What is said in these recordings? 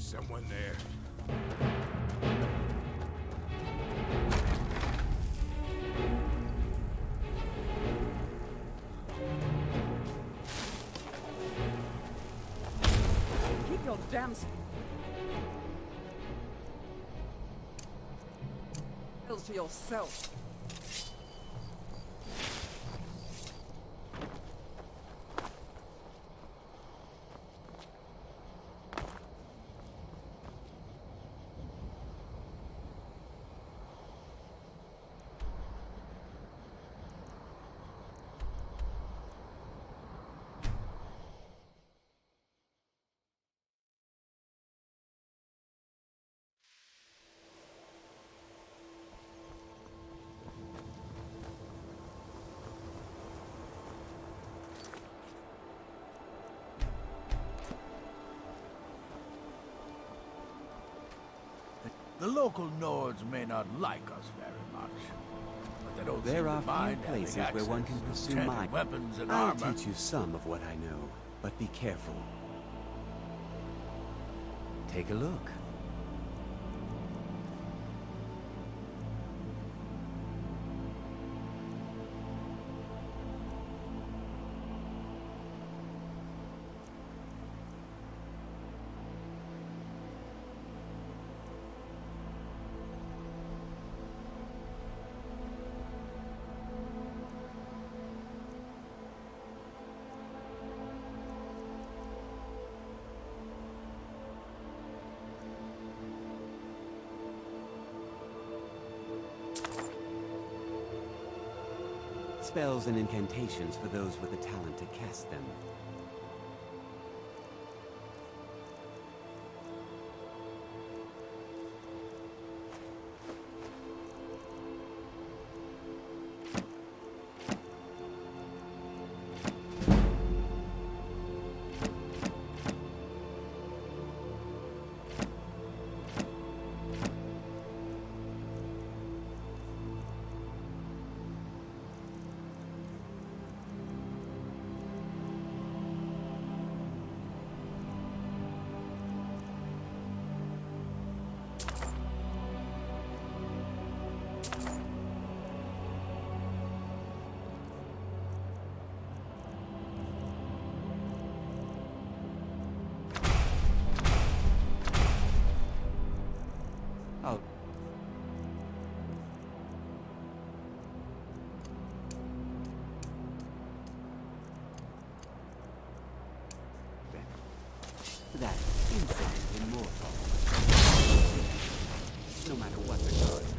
Someone there. Keep your damn spells to yourself. The local Nords may not like us very much, but they don't There seem are to mind few places having where one can access to pursue enchanted mine. weapons and I'll armor. teach you some of what I know, but be careful. Take a look. Spells and incantations for those with the talent to cast them. Oh. That infinite immortal. No matter what the gods.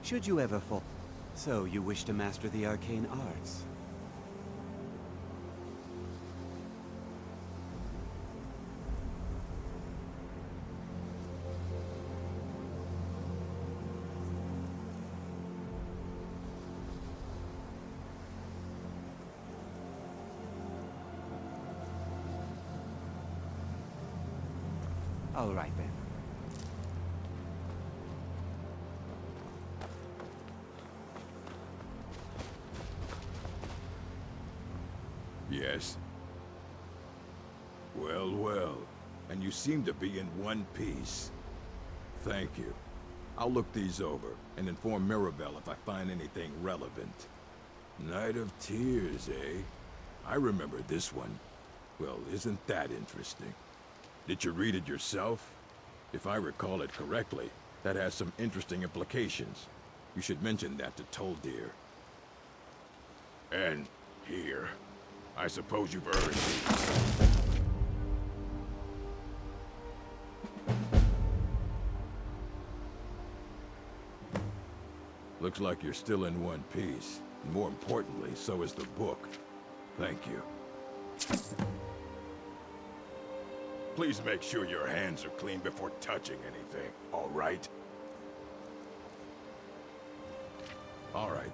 Should you ever fall. So, you wish to master the arcane arts? All right then. Yes. Well, well. And you seem to be in one piece. Thank you. I'll look these over and inform Mirabelle if I find anything relevant. Night of Tears, eh? I remember this one. Well, isn't that interesting? Did you read it yourself? If I recall it correctly, that has some interesting implications. You should mention that to Toldir. And here. I suppose you've earned these. Looks like you're still in one piece. More importantly, so is the book. Thank you. Please make sure your hands are clean before touching anything, all right? All right.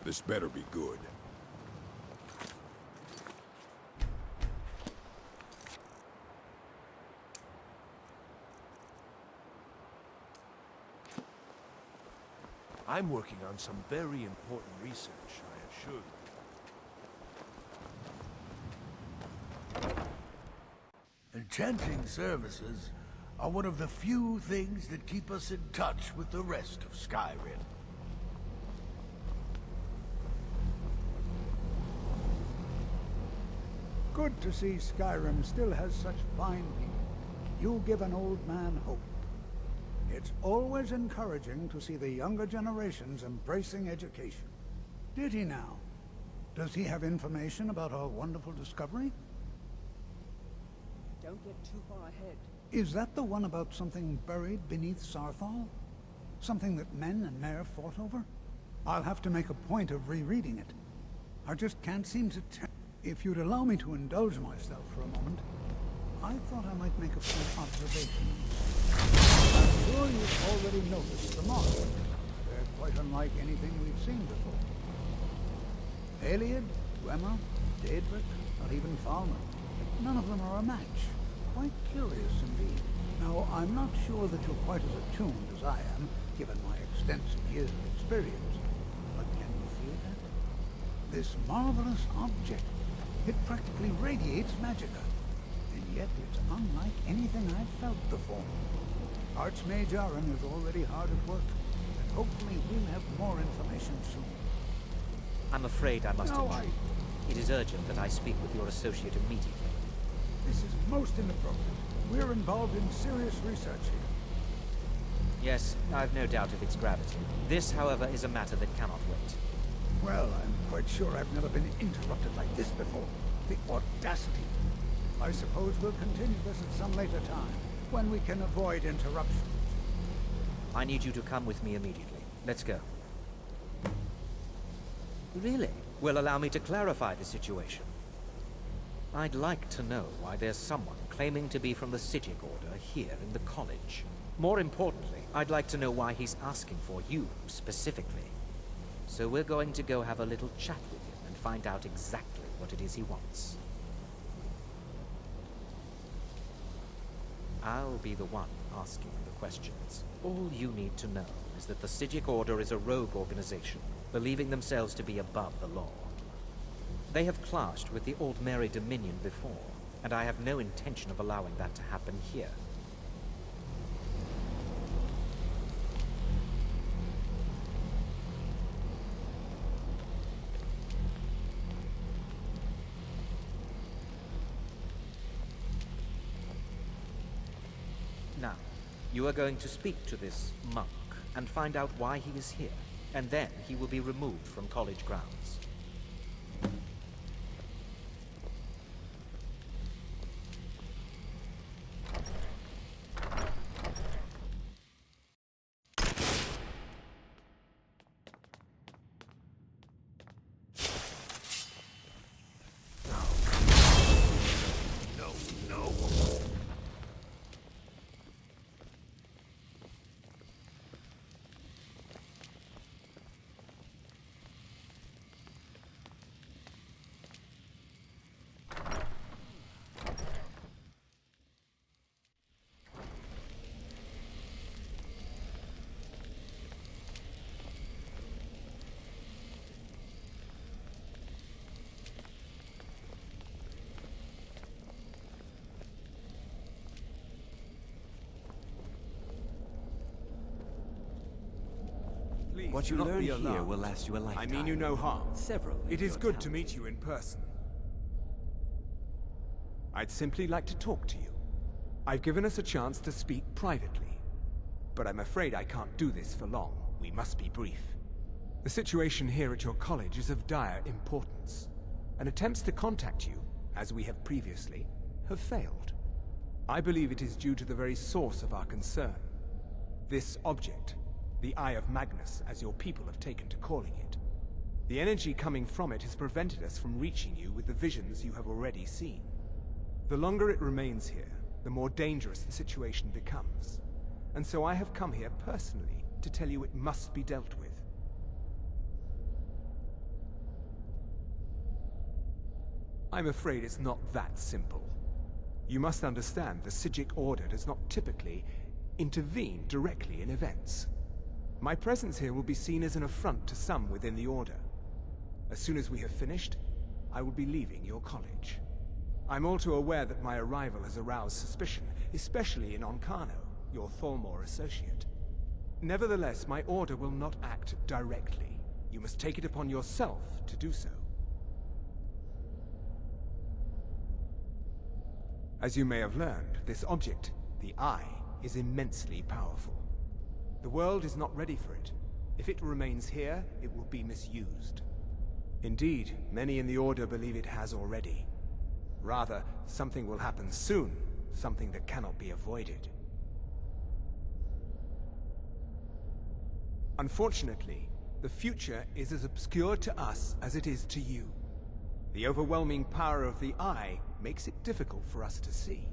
This better be good. I'm working on some very important research, I assure you. Enchanting services are one of the few things that keep us in touch with the rest of Skyrim. Good to see Skyrim still has such fine people. You give an old man hope. It's always encouraging to see the younger generations embracing education. Did he now? Does he have information about our wonderful discovery? Don't get too far ahead. Is that the one about something buried beneath Sarthal? Something that men and Mare fought over? I'll have to make a point of rereading it. I just can't seem to tell. If you'd allow me to indulge myself for a moment, I thought I might make a few observations. I'm sure you've already noticed the models. They're quite unlike anything we've seen before. Aliad, Dwemer, Daedric, not even Falmer. None of them are a match. Quite curious indeed. Now, I'm not sure that you're quite as attuned as I am, given my extensive years of experience. But can you feel that? This marvelous object, it practically radiates magicka. And yet it's unlike anything I've felt before. Archmage Aaron is already hard at work, and hopefully we'll have more information soon. I'm afraid I must No, intrude. It is urgent that I speak with your associate immediately. This is most inappropriate. We're involved in serious research here. Yes, I've no doubt of its gravity. This, however, is a matter that cannot wait. Well, I'm quite sure I've never been interrupted like this before. The audacity. I suppose we'll continue this at some later time, when we can avoid interruptions. I need you to come with me immediately. Let's go. Really? Well, allow me to clarify the situation. I'd like to know why there's someone claiming to be from the Sijic Order here in the college. More importantly, I'd like to know why he's asking for you, specifically. So we're going to go have a little chat with him and find out exactly what it is he wants. I'll be the one asking the questions. All you need to know is that the Sijic Order is a rogue organization, believing themselves to be above the law. They have clashed with the Aldmeri Dominion before, and I have no intention of allowing that to happen here. You are going to speak to this monk and find out why he is here, and then he will be removed from college grounds. Please, What do you not learn be here alarmed. will last you a lifetime. I mean you no harm. Several. It is good to meet you in person. I'd simply like to talk to you. I've given us a chance to speak privately. But I'm afraid I can't do this for long. We must be brief. The situation here at your college is of dire importance, and attempts to contact you, as we have previously, have failed. I believe it is due to the very source of our concern. This object, the Eye of Magnus, as your people have taken to calling it. The energy coming from it has prevented us from reaching you with the visions you have already seen. The longer it remains here, the more dangerous the situation becomes. And so I have come here personally to tell you it must be dealt with. I'm afraid it's not that simple. You must understand the Psijic Order does not typically intervene directly in events. My presence here will be seen as an affront to some within the Order. As soon as we have finished, I will be leaving your college. I'm all too aware that my arrival has aroused suspicion, especially in Onkano, your Thalmor associate. Nevertheless, my Order will not act directly. You must take it upon yourself to do so. As you may have learned, this object, the Eye, is immensely powerful. The world is not ready for it. If it remains here, it will be misused. Indeed, many in the Order believe it has already. Rather, something will happen soon, something that cannot be avoided. Unfortunately, the future is as obscure to us as it is to you. The overwhelming power of the Eye makes it difficult for us to see.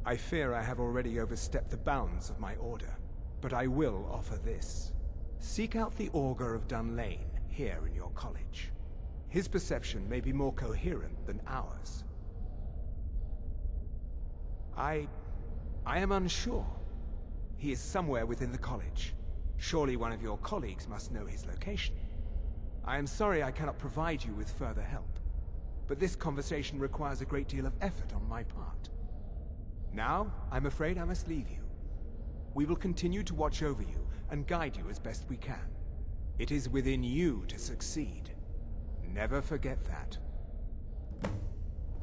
I fear I have already overstepped the bounds of my Order, but I will offer this. Seek out the Augur of Dunlane here in your college. His perception may be more coherent than ours. I am unsure. He is somewhere within the college. Surely one of your colleagues must know his location. I am sorry I cannot provide you with further help, but this conversation requires a great deal of effort on my part. Now, I'm afraid I must leave you. We will continue to watch over you and guide you as best we can. It is within you to succeed. Never forget that.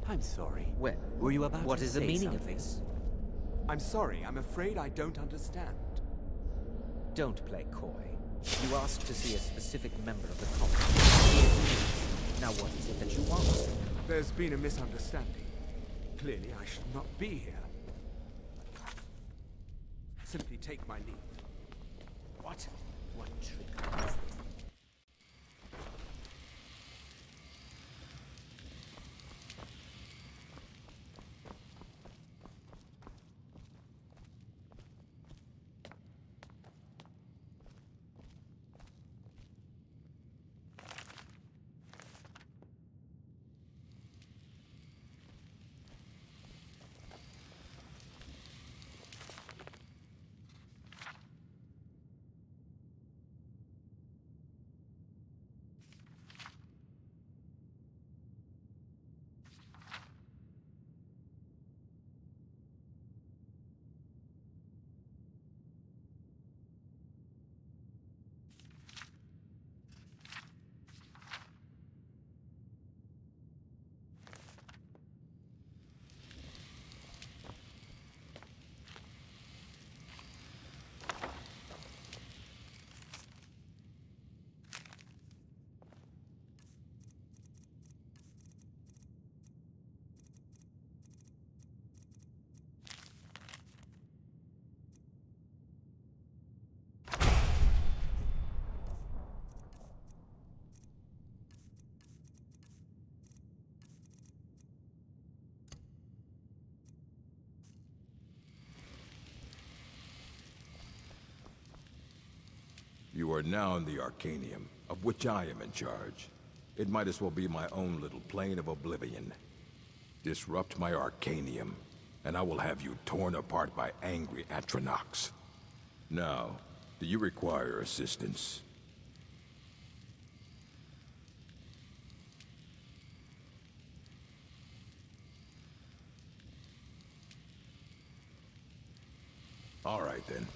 I'm sorry. Well, Were you about what to is the say meaning of something? this? I'm sorry, I'm afraid I don't understand. Don't play coy. You asked to see a specific member of the college. Here he is. Now what is it that you want? There's been a misunderstanding. Clearly, I should not be here. Simply take my leave. What? What trick is this? are now in the Arcanium, of which I am in charge. It might as well be my own little plane of oblivion. Disrupt my Arcanium, and I will have you torn apart by angry Atronachs. Now, do you require assistance? All right, then.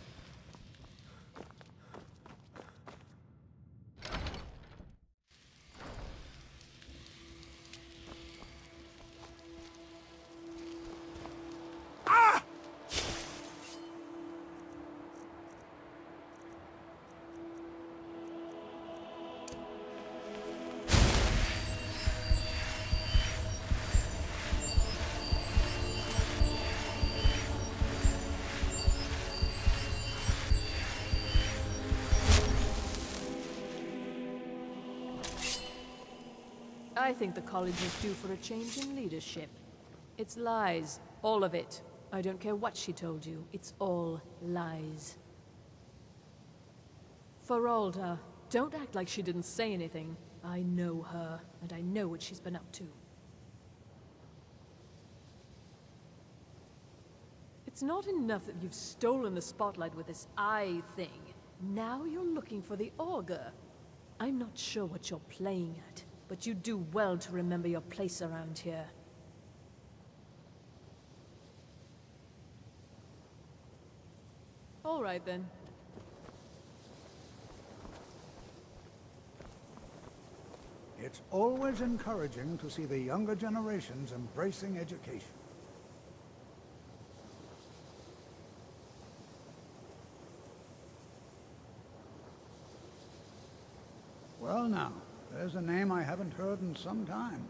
I think the college is due for a change in leadership. It's lies. All of it. I don't care what she told you. It's all lies. Feralda, don't act like she didn't say anything. I know her, and I know what she's been up to. It's not enough that you've stolen the spotlight with this eye thing. Now you're looking for the augur. I'm not sure what you're playing at, but you do well to remember your place around here. All right, then. It's always encouraging to see the younger generations embracing education. Well now, there's a name I haven't heard in some time.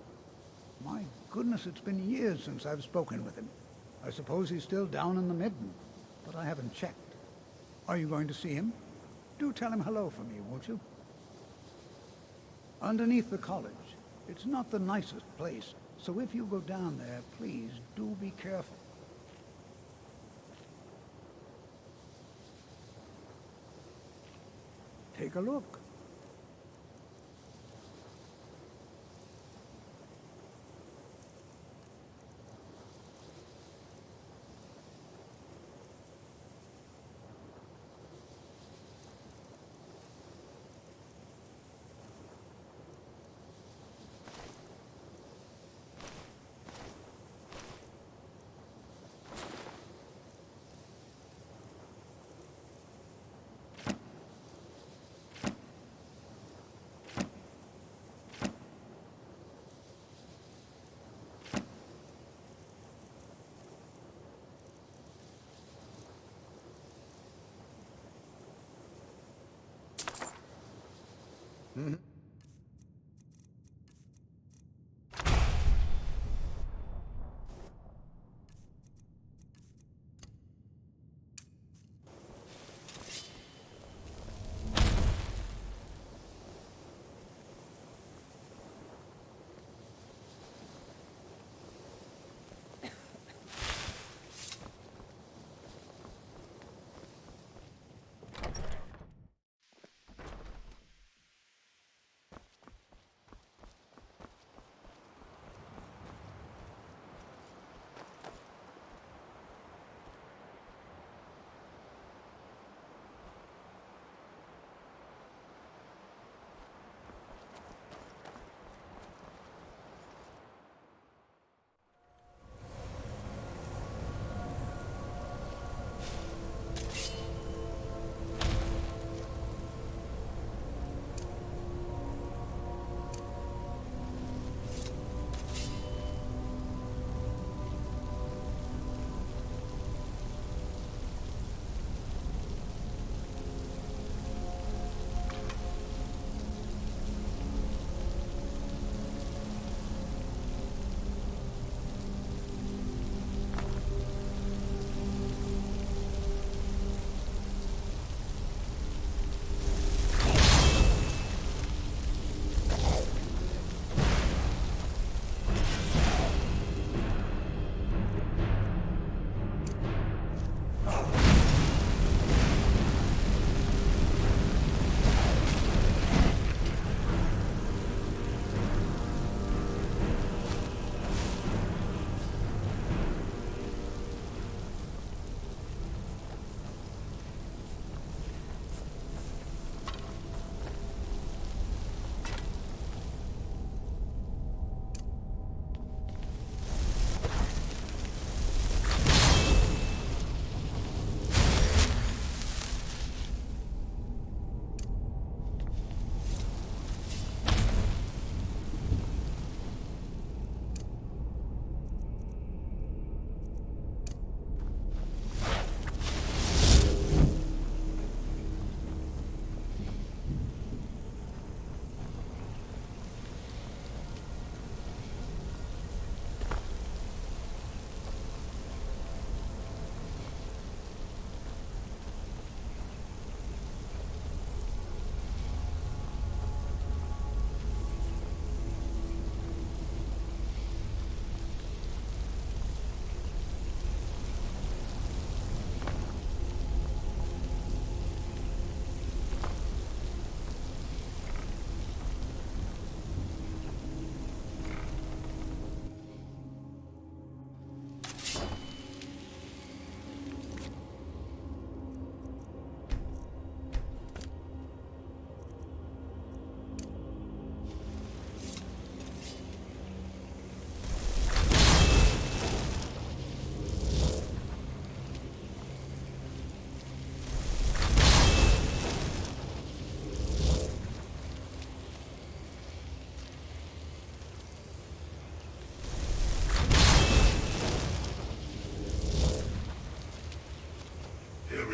My goodness, it's been years since I've spoken with him. I suppose he's still down in the Midden, but I haven't checked. Are you going to see him? Do tell him hello for me, won't you? Underneath the college. It's not the nicest place, so if you go down there, please do be careful. Take a look.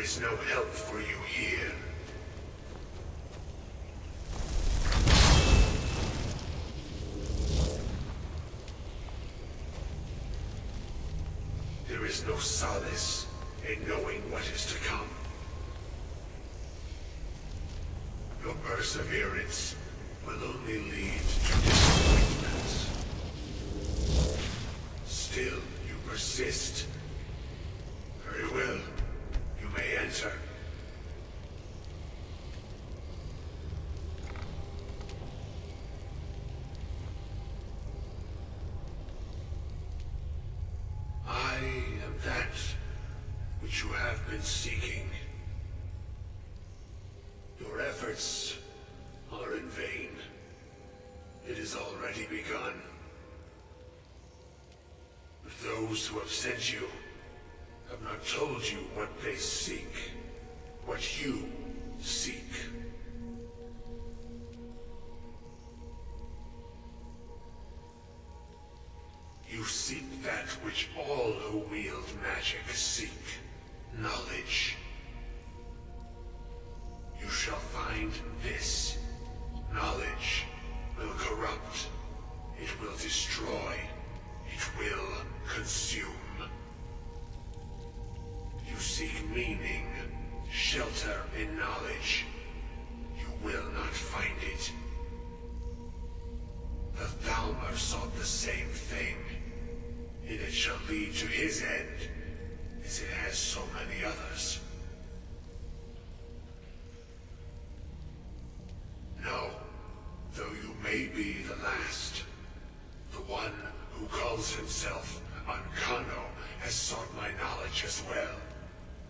is no help for you here. There is no solace in knowing what is to come. Your perseverance will only lead to disappointment. Still, you persist. Very well. You may enter. I am that which you have been seeking. Your efforts are in vain. It has already begun. But those who have sent you have not told you what they seek, what you seek. You seek that which all who wield magic seek, knowledge. You shall find this. Knowledge will corrupt. It will destroy. It will consume. You seek meaning, shelter in knowledge. You will not find it. The Thalmor sought the same thing, and it shall lead to his end, as it has so many others. No, though you may be the last, the one who calls himself Ancano has sought my knowledge as well,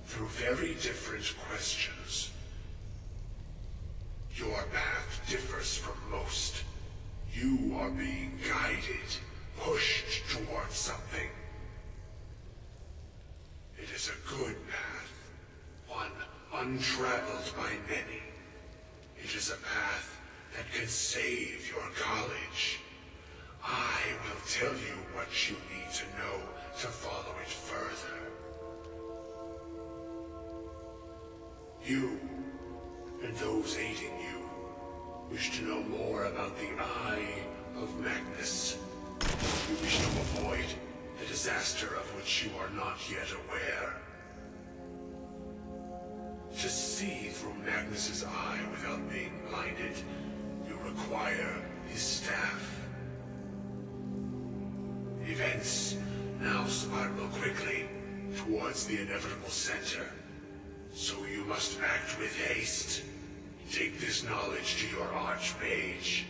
through very different questions. Your path differs from most. You are being guided, pushed towards something. It is a good path, one untraveled by many. It is a path that can save your college. I will tell you what you need to know to follow it further. You, and those aiding you, wish to know more about the Eye of Magnus. You wish to avoid the disaster of which you are not yet aware. To see through Magnus's eye without being blinded, you require his staff. Events now spiral quickly towards the inevitable center. So you must act with haste. Take this knowledge to your Archmage.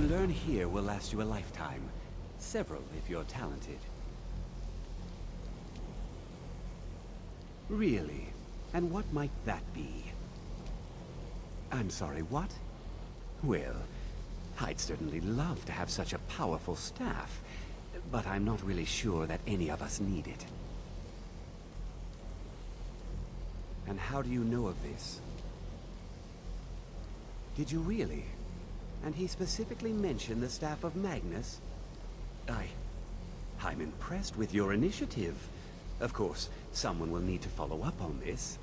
you learn here will last you a lifetime. Several, if you're talented. Really? And what might that be? I'm sorry, what? Well, I'd certainly love to have such a powerful staff, but I'm not really sure that any of us need it. And how do you know of this? Did you really? And he specifically mentioned the staff of Magnus? I'm impressed with your initiative. Of course, someone will need to follow up on this.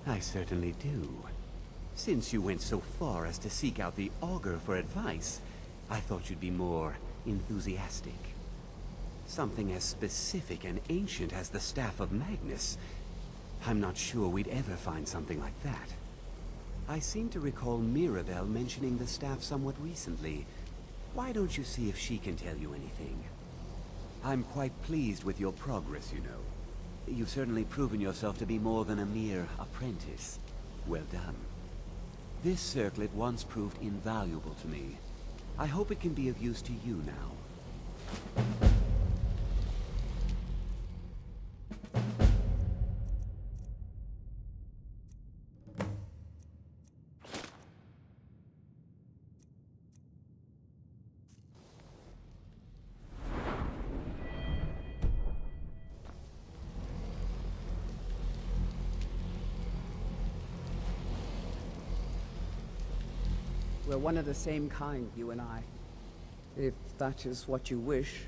I certainly do. Since you went so far as to seek out the Augur for advice, I thought you'd be more enthusiastic. Something as specific and ancient as the Staff of Magnus. I'm not sure we'd ever find something like that. I seem to recall Mirabelle mentioning the staff somewhat recently. Why don't you see if she can tell you anything? I'm quite pleased with your progress, you know. You've certainly proven yourself to be more than a mere apprentice. Well done. This circlet once proved invaluable to me. I hope it can be of use to you now. We're one of the same kind, you and I. If that is what you wish.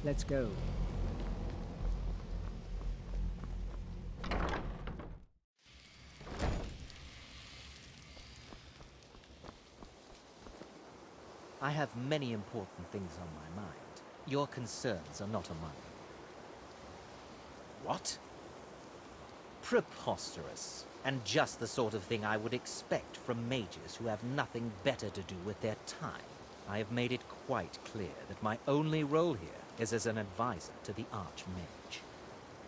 Let's go. I have many important things on my mind. Your concerns are not among them. What? Preposterous. And just the sort of thing I would expect from mages who have nothing better to do with their time. I have made it quite clear that my only role here is as an advisor to the Archmage.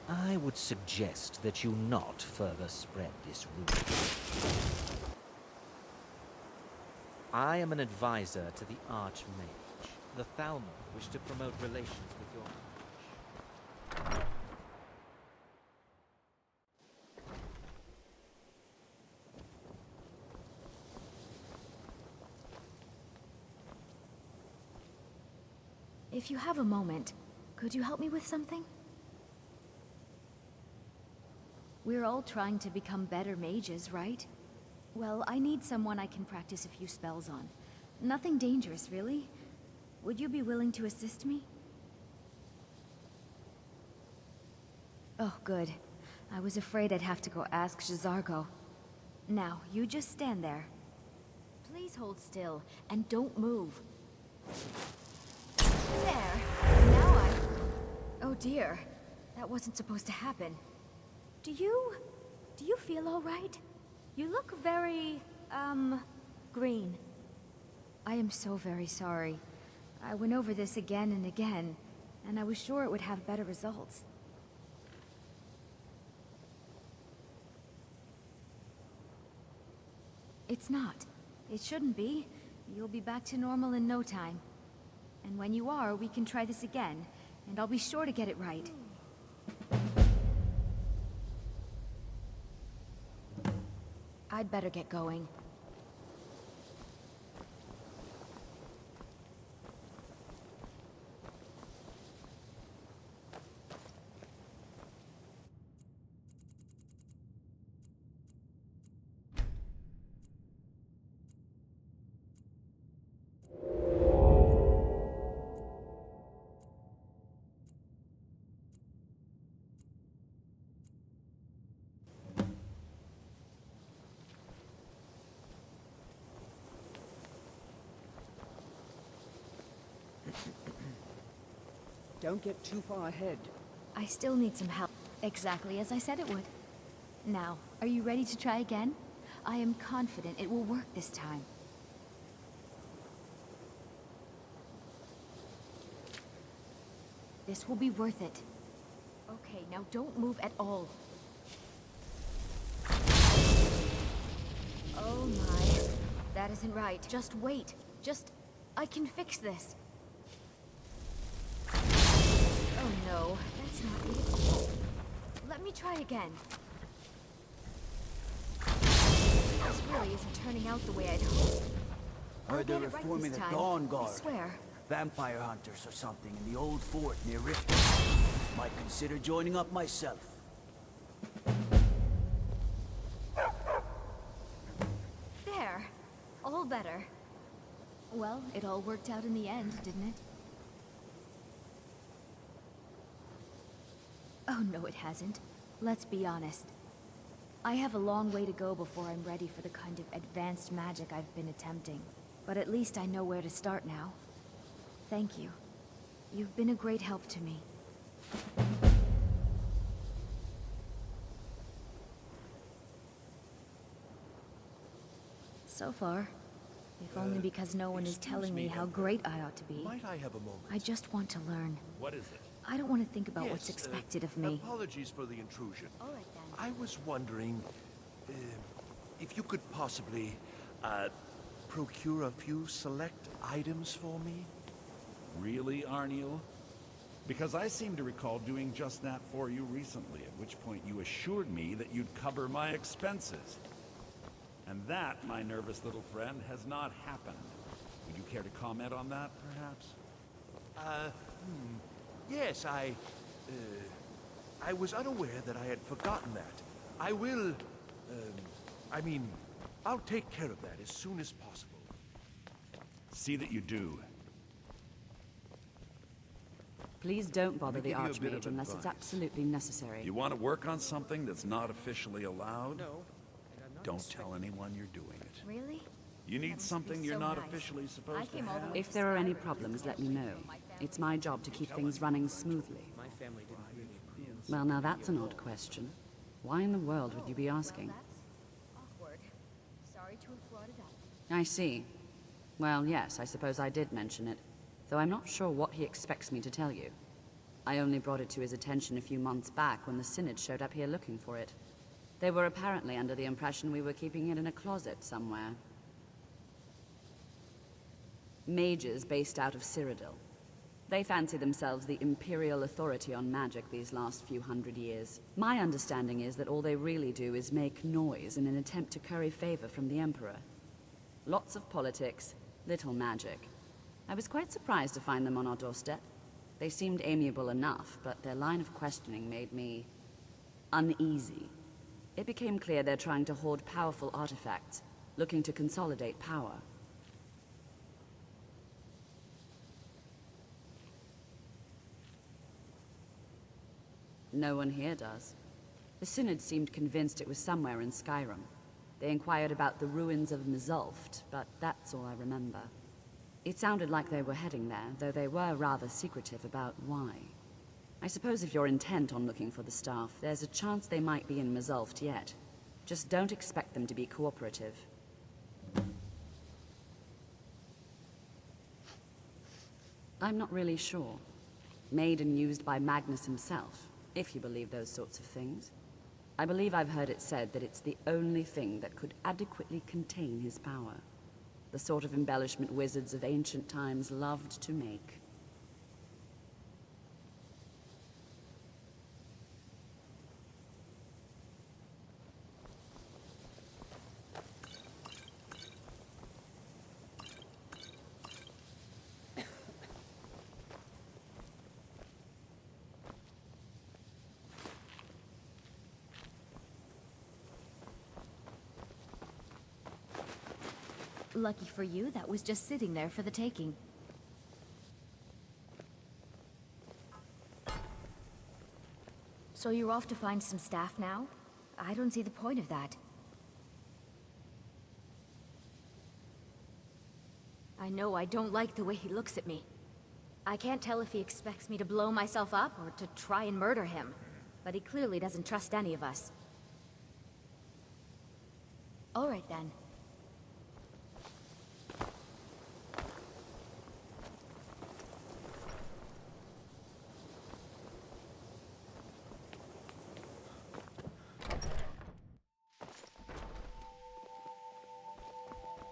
I would suggest that you not further spread this rumor. I am an advisor to the Archmage. The Thalmor wish to promote relations with your mage. If you have a moment, could you help me with something? We're all trying to become better mages, right? Well, I need someone I can practice a few spells on. Nothing dangerous, really. Would you be willing to assist me? Oh, good. I was afraid I'd have to go ask J'zargo. Now, you just stand there. Please hold still, and don't move. There. Now oh dear. That wasn't supposed to happen. Do you feel all right? You look very, green. I am so very sorry. I went over this again and again, and I was sure it would have better results. It's not. It shouldn't be. You'll be back to normal in no time. And when you are, we can try this again, and I'll be sure to get it right. I'd better get going. Don't get too far ahead. I still need some help. Exactly as I said it would. Now, are you ready to try again? I am confident it will work this time. This will be worth it. Okay, now don't move at all. Oh my. That isn't right. Just wait. I can fix this. Oh no, that's not it at all. Let me try again. This really isn't turning out the way I'd hoped. Heard they're I'll get it right reforming this the time. Dawn I Guard. swear. Vampire hunters or something in the old fort near Riften. Might consider joining up myself. There. All better. Well, it all worked out in the end, didn't it? Oh, no, it hasn't. Let's be honest. I have a long way to go before I'm ready for the kind of advanced magic I've been attempting. But at least I know where to start now. Thank you. You've been a great help to me. So far. If only because no one is telling me how great I ought to be. Might I have a moment? I just want to learn. What is it? I don't want to think about what's Yes, expected of me. Apologies for the intrusion. All right, then. I was wondering if you could possibly procure a few select items for me. Really, Arniel? Because I seem to recall doing just that for you recently, at which point you assured me that you'd cover my expenses. And that, my nervous little friend, has not happened. Would you care to comment on that, perhaps? Yes, I was unaware that I had forgotten that. I will, I'll take care of that as soon as possible. See that you do. Please don't bother the give you a bit Archmage of unless it's advice. absolutely necessary. You want to work on something that's not officially allowed? No. Don't tell anyone you're doing it. Really? You need must be something you're so not nice. officially I supposed to came all the have? way If there are any problems, let me know. It's my job to keep things running smoothly. My family didn't really. Well, now that's an odd question. Why in the world would you be asking? That's awkward. Sorry to have brought it up. I see. Well, yes, I suppose I did mention it, though I'm not sure what he expects me to tell you. I only brought it to his attention a few months back when the Synod showed up here looking for it. They were apparently under the impression we were keeping it in a closet somewhere. Mages based out of Cyrodiil. They fancy themselves the imperial authority on magic these last few hundred years. My understanding is that all they really do is make noise in an attempt to curry favor from the Emperor. Lots of politics, little magic. I was quite surprised to find them on our doorstep. They seemed amiable enough, but their line of questioning made me uneasy. It became clear they're trying to hoard powerful artifacts, looking to consolidate power. No one here does. The Synod seemed convinced it was somewhere in Skyrim. They inquired about the ruins of Mzulft, but that's all I remember. It sounded like they were heading there, though they were rather secretive about why. I suppose if you're intent on looking for the staff, there's a chance they might be in Mzulft yet. Just don't expect them to be cooperative. I'm not really sure. Made and used by Magnus himself, if you believe those sorts of things. I believe I've heard it said that it's the only thing that could adequately contain his power. The sort of embellishment wizards of ancient times loved to make. Lucky for you, that was just sitting there for the taking. So you're off to find some staff now? I don't see the point of that. I know I don't like the way he looks at me. I can't tell if he expects me to blow myself up or to try and murder him. But he clearly doesn't trust any of us. All right then.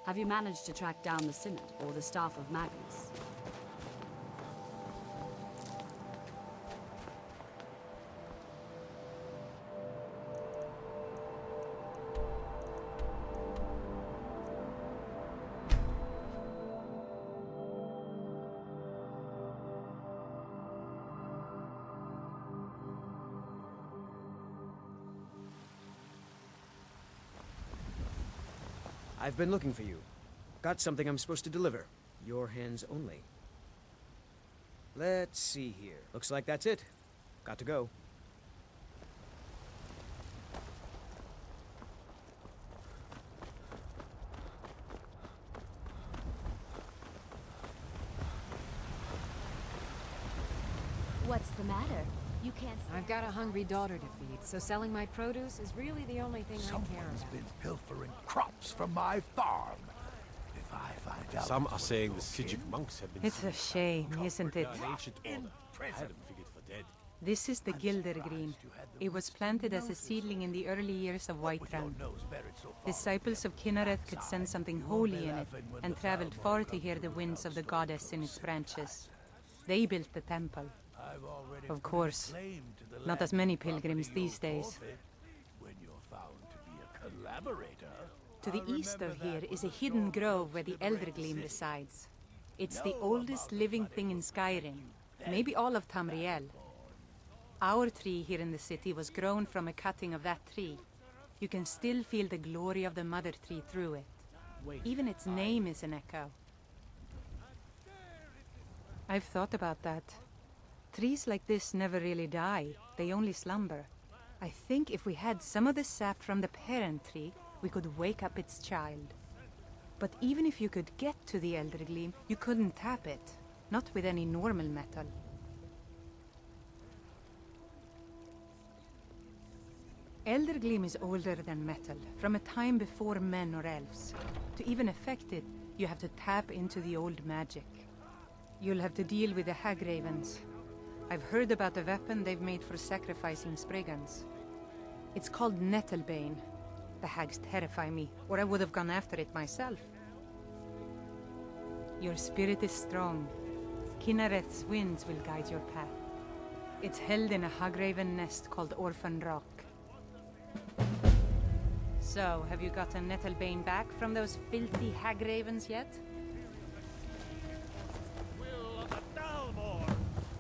Have you managed to track down the Synod or the staff of Magnus? I've been looking for you. Got something I'm supposed to deliver. Your hands only. Let's see here. Looks like that's it. Got to go. What's the matter? You can't... I've got a hungry daughter to feed, so selling my produce is really the only thing I care Someone's about. been pilfering crops from my farm. If I find out... Some are saying the Sijic monks have been... It's a shame, isn't it? An ancient order. I had them figured for dead. This is the Gildergreen. It was planted as a seedling in the early years of Whiterun. Disciples of Kynareth could sense something holy in it, and traveled far to hear the winds of the goddess in its branches. They built the temple. Of course, not as many pilgrims these days. When you're found to be a collaborator... To the east of here is a hidden grove where the Eldergleam resides. It's the oldest living thing in Skyrim, maybe all of Tamriel. Our tree here in the city was grown from a cutting of that tree. You can still feel the glory of the mother tree through it. Even its name is an echo. I've thought about that. Trees like this never really die, they only slumber. I think if we had some of the sap from the parent tree, we could wake up its child. But even if you could get to the Eldergleam, you couldn't tap it. Not with any normal metal. Eldergleam is older than metal, from a time before men or elves. To even affect it, you have to tap into the old magic. You'll have to deal with the Hagravens. I've heard about a weapon they've made for sacrificing Spriggans. It's called Nettlebane. The hags terrify me, or I would have gone after it myself. Your spirit is strong. Kynareth's winds will guide your path. It's held in a Hagraven nest called Orphan Rock. So, have you gotten Nettlebane back from those filthy Hagravens yet? Will of the Dalmor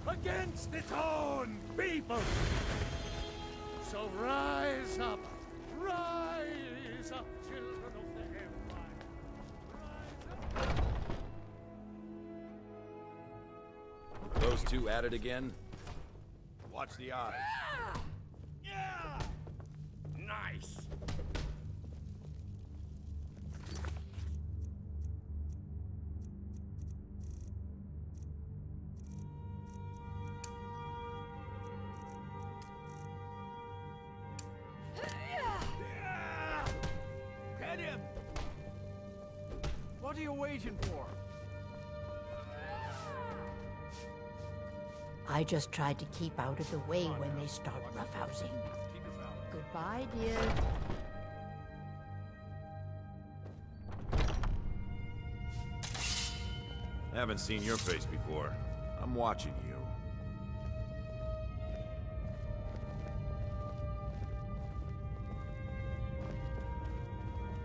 against its own people. So rise up, children of the Empire. Rise up. Those two at it again? Watch the eyes. Yeah! Nice. Get him! What are you waiting for? I just tried to keep out of the way when they start roughhousing. Goodbye, dear. I haven't seen your face before. I'm watching you.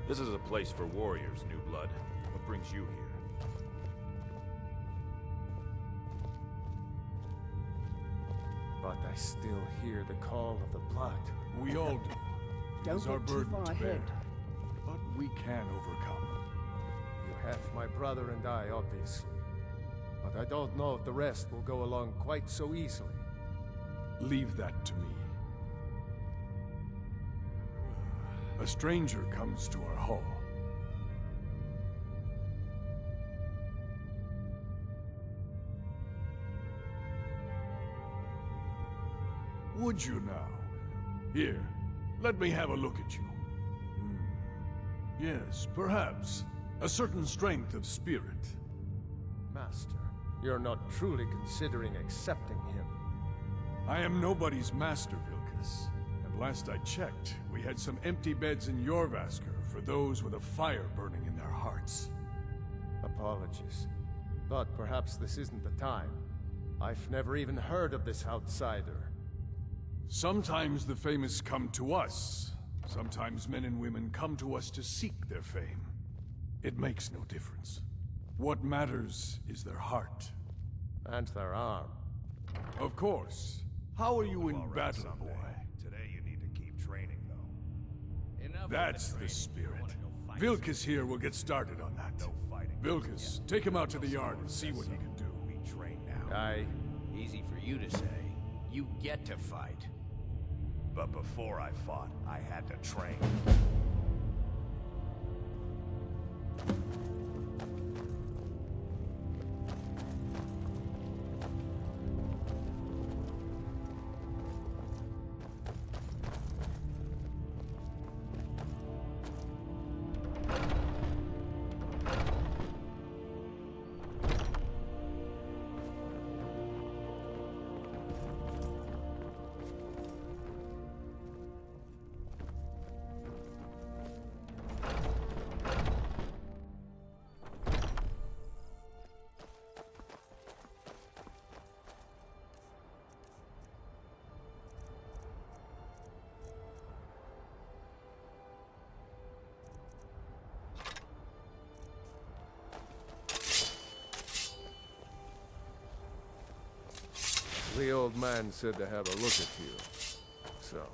This is a place for warriors, New Blood. What brings you here? But I still hear the call of the blood. We all do. Don't It's our get too burden far to bear. ahead. But we can overcome. You have my brother and I, obviously. But I don't know if the rest will go along quite so easily. Leave that to me. A stranger comes to our hall. Would you now? Here, let me have a look at you. Yes, perhaps. A certain strength of spirit. Master, you're not truly considering accepting him. I am nobody's master, Vilkas. And last I checked, we had some empty beds in Jorvaskr for those with a fire burning in their hearts. Apologies. But perhaps this isn't the time. I've never even heard of this outsider. Sometimes the famous come to us. Sometimes men and women come to us to seek their fame. It makes no difference. What matters is their heart. And their arm. Of course. How are you in battle, boy? Today you need to keep training, though. That's the spirit. Vilkas here will get started on that. Vilkas, take him out to the yard and see what he can do. We train now. Aye. Easy for you to say. You get to fight. But before I fought, I had to train. The old man said to have a look at you. So,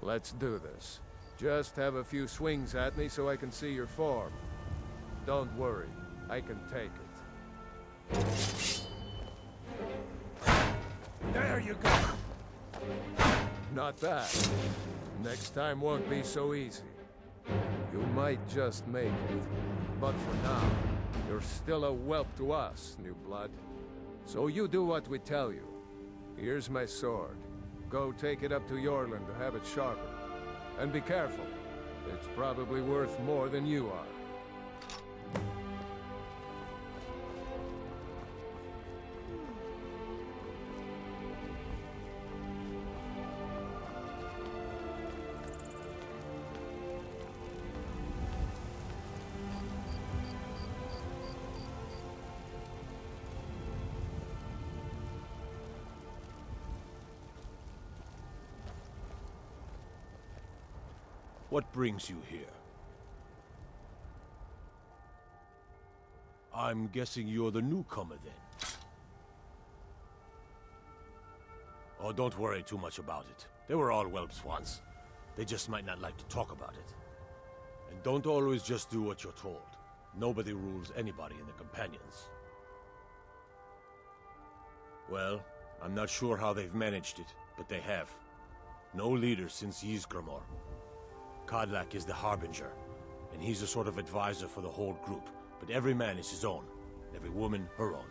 let's do this. Just have a few swings at me so I can see your form. Don't worry, I can take it. There you go! Not bad. Next time won't be so easy. You might just make it. But for now, you're still a whelp to us, new blood. So you do what we tell you. Here's my sword. Go take it up to Yorland to have it sharpened. And be careful. It's probably worth more than you are. What brings you here? I'm guessing you're the newcomer then. Oh, don't worry too much about it. They were all whelps once. They just might not like to talk about it. And don't always just do what you're told. Nobody rules anybody in the Companions. Well, I'm not sure how they've managed it, but they have. No leader since Ysgramor. Kodlak is the Harbinger, and he's a sort of advisor for the whole group, but every man is his own, and every woman her own.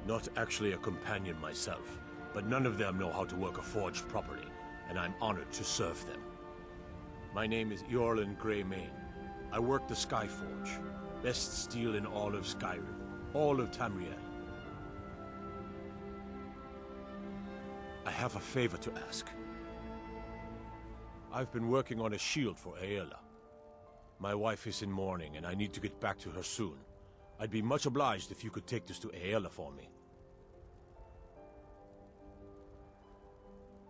Not actually a companion myself, but none of them know how to work a forge properly, and I'm honored to serve them. My name is Eorlin Greymane. I work the Skyforge, best steel in all of Skyrim, all of Tamriel. I have a favor to ask. I've been working on a shield for Aela. My wife is in mourning, and I need to get back to her soon. I'd be much obliged if you could take this to Aela for me.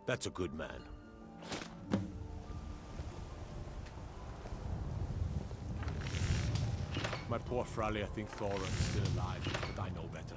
That's a good man. My poor Fralia think Thorin's still alive, but I know better.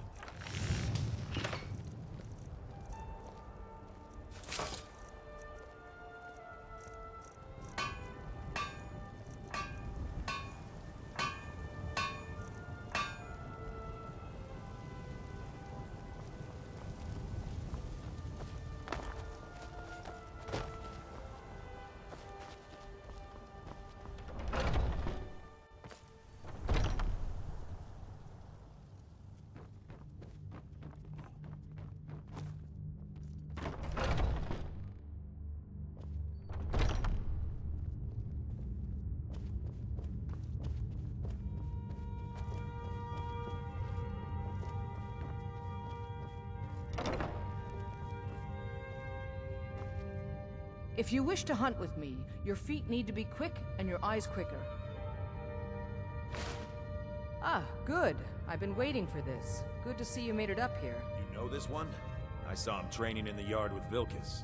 If you wish to hunt with me, your feet need to be quick and your eyes quicker. Ah, good. I've been waiting for this. Good to see you made it up here. You know this one? I saw him training in the yard with Vilkas.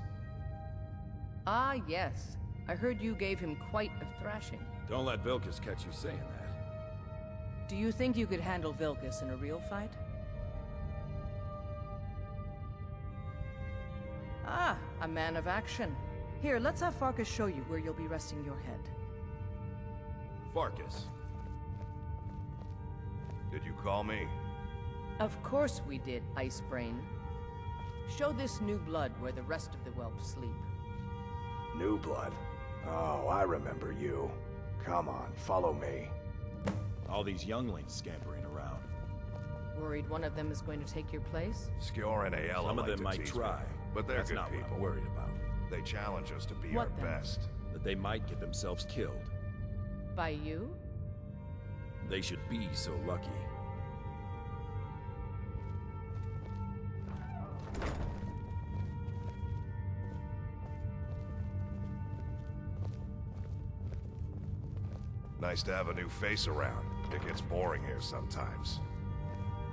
Ah, yes. I heard you gave him quite a thrashing. Don't let Vilkas catch you saying that. Do you think you could handle Vilkas in a real fight? Ah, a man of action. Here, let's have Farkas show you where you'll be resting your head. Farkas. Did you call me? Of course we did, Icebrain. Show this new blood where the rest of the whelps sleep. New blood? Oh, I remember you. Come on, follow me. All these younglings scampering around. Worried one of them is going to take your place? Skjor and Ayala Some of like them to might tease try, me, but they're that's good not people. what I'm worried about. They challenge us to be What our then? best. That they might get themselves killed. By you? They should be so lucky. Nice to have a new face around. It gets boring here sometimes.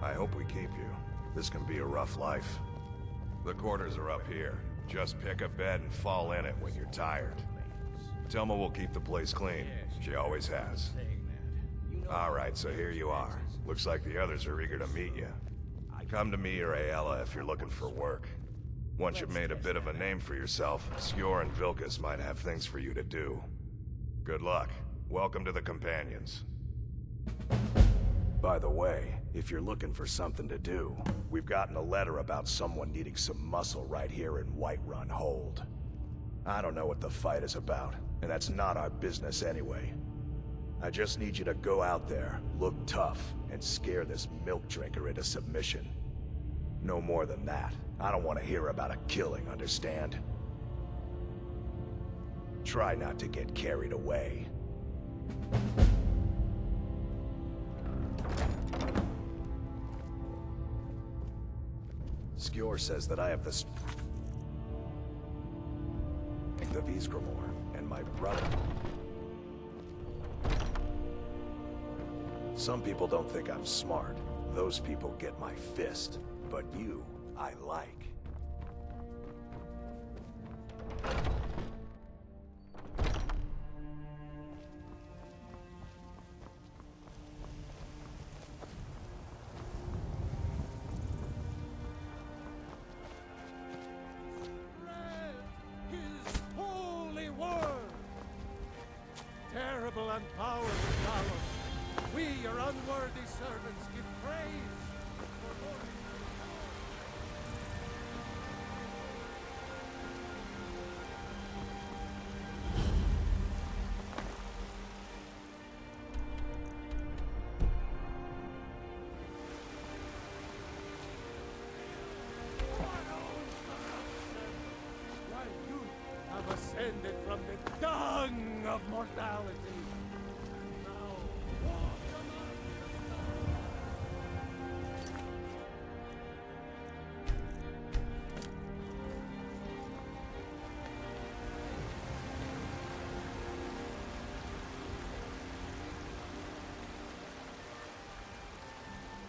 I hope we keep you. This can be a rough life. The quarters are up here. Just pick a bed and fall in it when you're tired. Telma will keep the place clean. She always has. Alright, so here you are. Looks like the others are eager to meet you. Come to me or Ayala if you're looking for work. Once you've made a bit of a name for yourself, Skjor and Vilkas might have things for you to do. Good luck. Welcome to the Companions. By the way, if you're looking for something to do, we've gotten a letter about someone needing some muscle right here in Whiterun Hold. I don't know what the fight is about, and that's not our business anyway. I just need you to go out there, look tough, and scare this milk drinker into submission. No more than that. I don't want to hear about a killing, understand? Try not to get carried away. Skjor says that I have the strength of Ysgramor, and my brother. Some people don't think I'm smart. Those people get my fist. But you, I like. His holy word! Terrible and powerful Talos, we, your unworthy servants, give praise for Lord. While you have ascended from the dung of mortality. Now walk among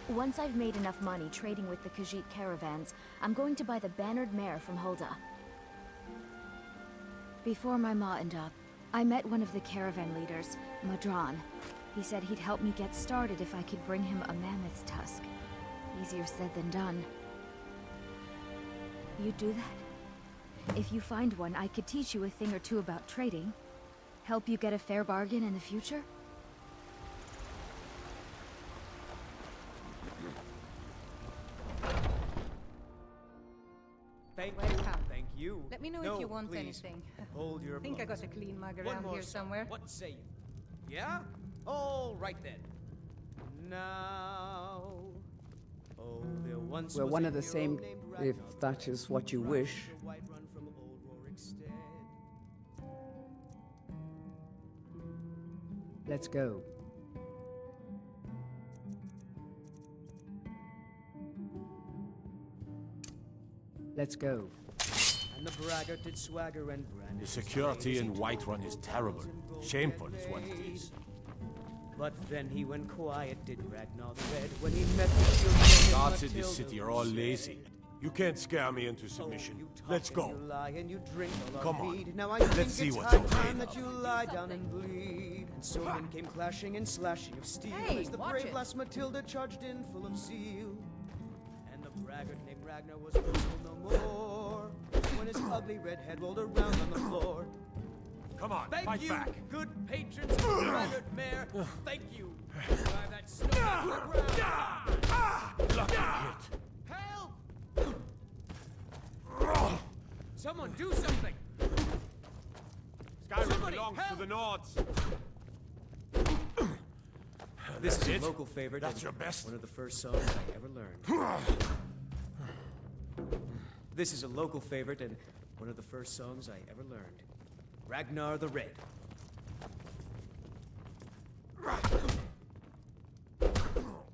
Once I've made enough money trading with the Khajiit caravans, I'm going to buy the bannered mare from Hulda. Before my ma and I met one of the caravan leaders, Madran. He said he'd help me get started if I could bring him a mammoth's tusk. Easier said than done. You'd do that? If you find one, I could teach you a thing or two about trading. Help you get a fair bargain in the future? Thank you. Welcome. Thank you. Let me know No, if you want please. anything. Hold your Think I got applause. a clean mug One around more here song. somewhere. What say you? Yeah? All right then. Now. Oh, there once We're was one a of the hero same, named if Ragnar, that is what you who wish. ran the Whiterun from Old Rorikstead. Let's go. Let's go. And the braggart did swagger and brandish. The security in Whiterun is terrible. Shameful is what it is. But then he went quiet, did Ragnar the Red, when he met the children. Guards in this city are all lazy. You can't scare me into submission. Let's go. You lie and you drink a lot Come of on. mead. Now I Let's think see it's what's high okay time now. that you lie down and bleed. And so men came clashing and slashing of steel Hey, as the watch brave it. lass Matilda charged in full of zeal. And the braggart named Ragnar was useful no more when his ugly red head rolled around on the floor. Come on, Thank fight you, back. good patrons of the braggart mare. Thank you. Drive that snow to the ground. Lucky hit. Help! Someone do something! Skyrim Somebody belongs help! to the Nords. This That's is it? a local favorite. That's and your best? One of the first songs I ever learned. This is a local favorite and one of the first songs I ever learned. Ragnar the Red.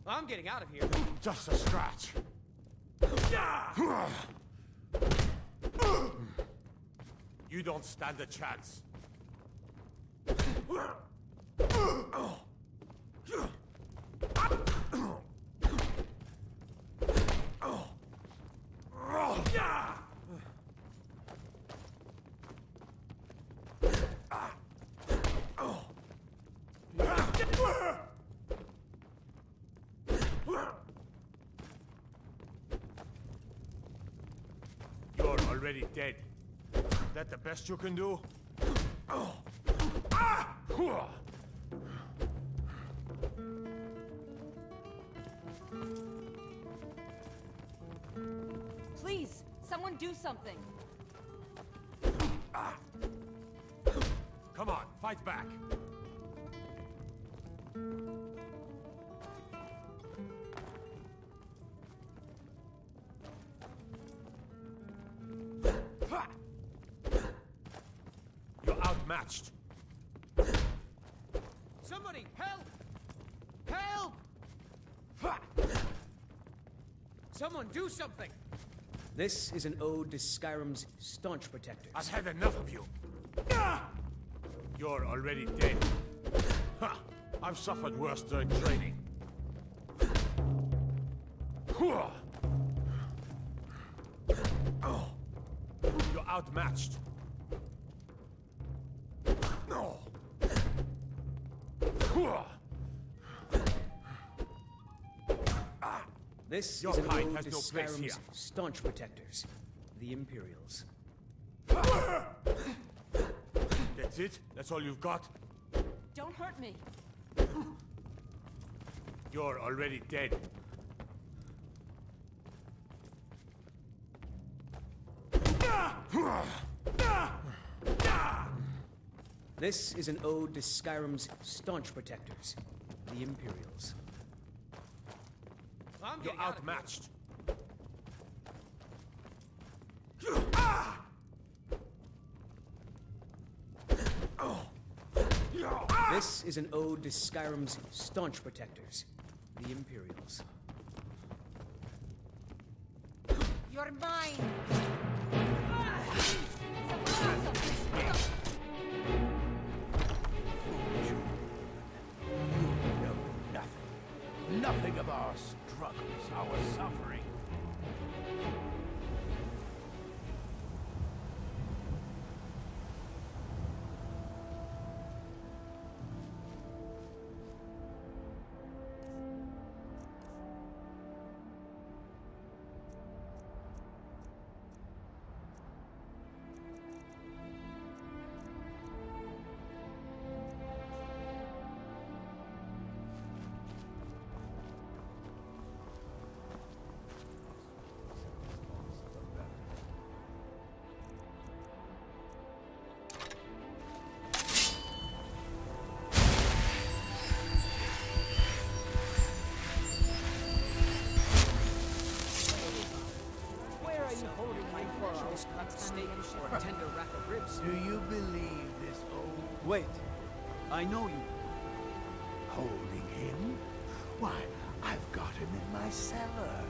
I'm getting out of here. Just a scratch. You don't stand a chance. You're already dead. Is that the best you can do? Please, someone do something. Come on, fight back. You're outmatched. Somebody help! Help! Someone do something! This is an ode to Skyrim's staunch protectors. I've had enough of you. You're already dead. Ha! I've suffered worse during training. You're outmatched. No. This Your is an kind ode has to no place Skyrim's here. staunch protectors, the Imperials. That's it? That's all you've got? Don't hurt me. You're already dead. This is an ode to Skyrim's staunch protectors, the Imperials. You're outmatched. This is an ode to Skyrim's staunch protectors, the Imperials. You're mine. Nothing. Nothing of our struggles, our suffering. Where are you holding my clothes? Cut steak or a tender rack of ribs? Do you believe this old... Wait. I know you. Holding him? Why, I've got him in my cellar.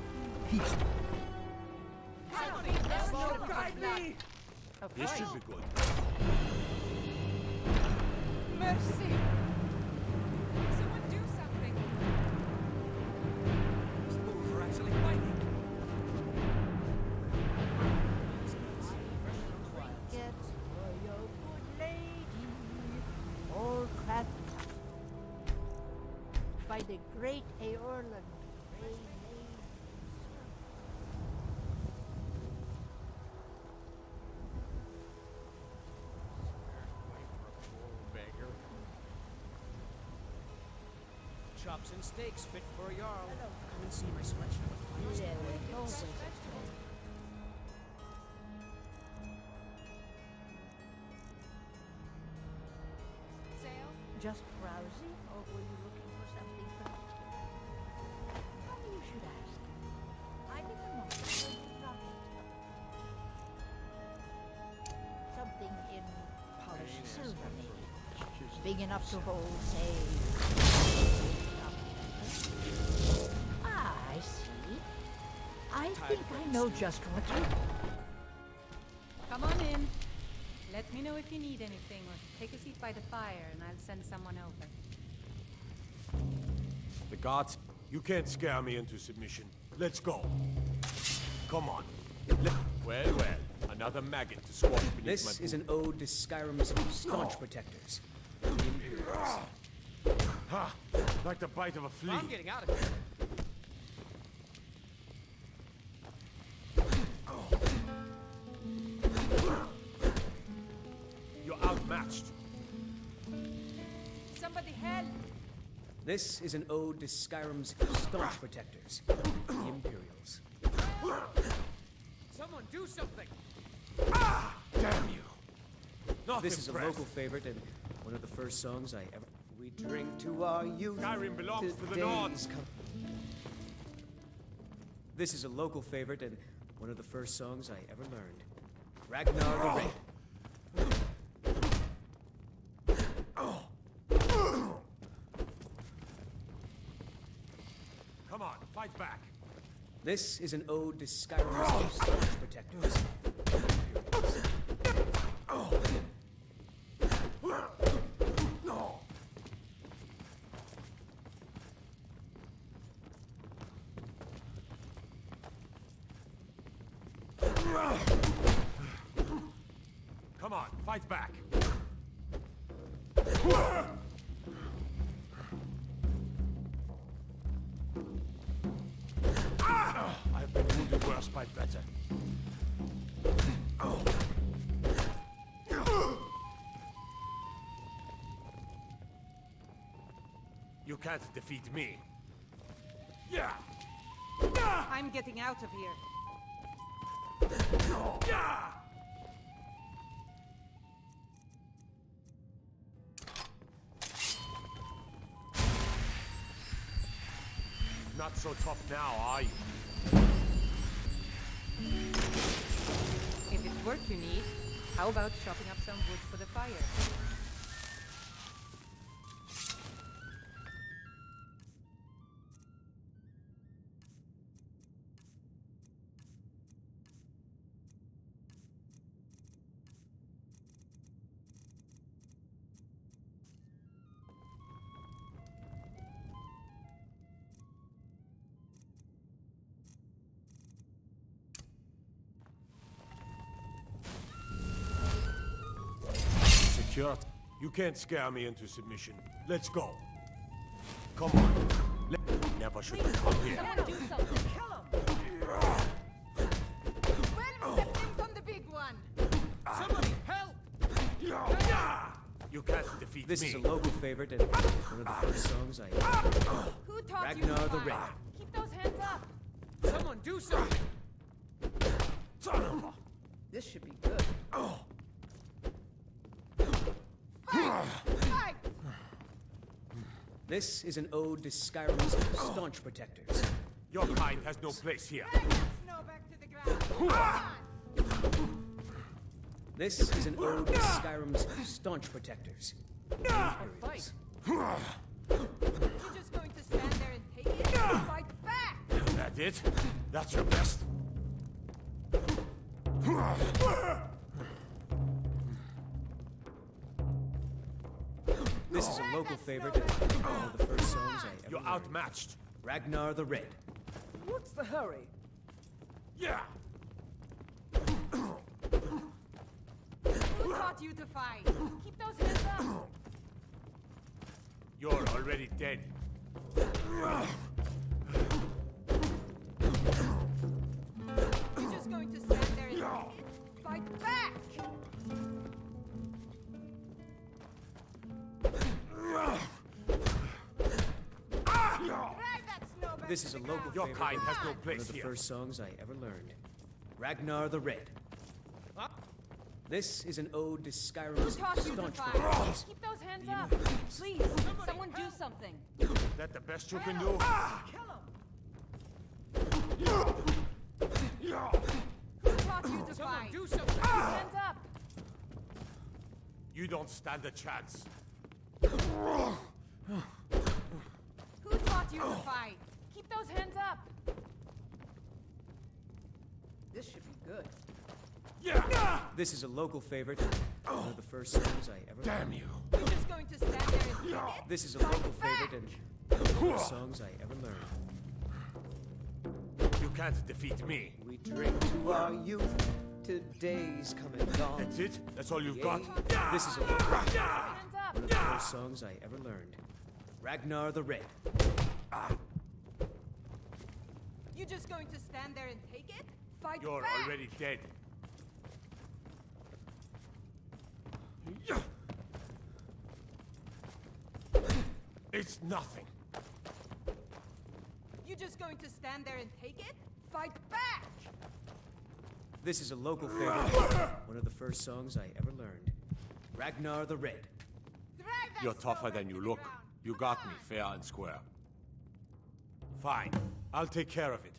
He's... Somebody help! Guide me! This should be good. Mercy! Someone do something! These fools are actually fighting. Trinkets for your good lady, all crafted by the great Eorlan. Chops and steaks fit for a Jarl. Come and see my selection of finest ingredients. Sale? Just browsing, or were you looking for something from... Funny you should ask. I live among the rocket. Something in polished silver, maybe. Big enough to hold, say... Ah, I see. I think I know just what you... Come on in. Let me know if you need anything, or take a seat by the fire, and I'll send someone over. The gods, you can't scare me into submission. Let's go. Come on. Well, another maggot to squash beneath my This is an ode to Skyrim's staunch protectors. The Imperials. Ha! Like the bite of a flea. I'm getting out of here. You're outmatched. Somebody help! This is an ode to Skyrim's staunch protectors. The Imperials. Someone do something! Damn you. Not This is a impressed. local favorite and one of the first songs I ever... We drink to our youth. Skyrim belongs to the days Nords. come. This is a local favorite and one of the first songs I ever learned. Ragnar the Red. Come on, fight back. This is an ode to Skyrim's staunch protectors. Come on, fight back. I've been wounded worse by better. You can't defeat me. Yeah! I'm getting out of here. Yeah! Not so tough now, are you? If it's work you need, how about chopping up some wood for the fire? Secure. You can't scare me into submission. Let's go. Come on. Never should have come here. Someone do something! Kill him! Well, things on the big one! Somebody help! You can't defeat This me. is a local favorite and one of the first songs I ever learned. Who taught Ragnar you the to Red. fight? Keep those hands up! Someone do something! Son of a... This should be good. Fight! This is an ode to Skyrim's staunch protectors. Your kind has no place here. Drag that snow back to the ground! This is an ode to Skyrim's staunch protectors. Fight! You're just going to stand there and take it? Fight back! That it? That's your best? local favorite and one of the first songs I ever You're learned. outmatched. Ragnar the Red. What's the hurry? Yeah! Who taught you to fight? Keep those hands up! You're already dead. You're just going to stand there and fight back! Drive that snowbird This is a to the local ground. Your favorite. kind has no One place of the here. first songs I ever learned. Ragnar the Red. This is an ode to Skyrim's Who taught you to staunch fight? proponents. Keep those hands up! Please, someone do something! That the best you can do? Kill him! Who taught you to fight? do something! Hands up! You don't stand a chance. Who taught you to fight? Keep those hands up! This should be good. This is a local favorite. One of the first songs I ever Damn learned. you. You're just going to stand there and take it? This is a local favorite and one of the first songs I ever learned. You can't defeat me. We drink to our youth, to days come and gone. That's it? That's all you've got? This is a local Hands one up! of the first songs I ever learned. Ragnar the Red. You just going to stand there and take it? Fight You're back! already dead. It's nothing. You just going to stand there and take it? Fight back! This is a local favorite. One of the first songs I ever learned. Ragnar the Red. Drive that You're tougher snowbird than to you the look. ground. You got me fair and square. Fine. I'll take care of it.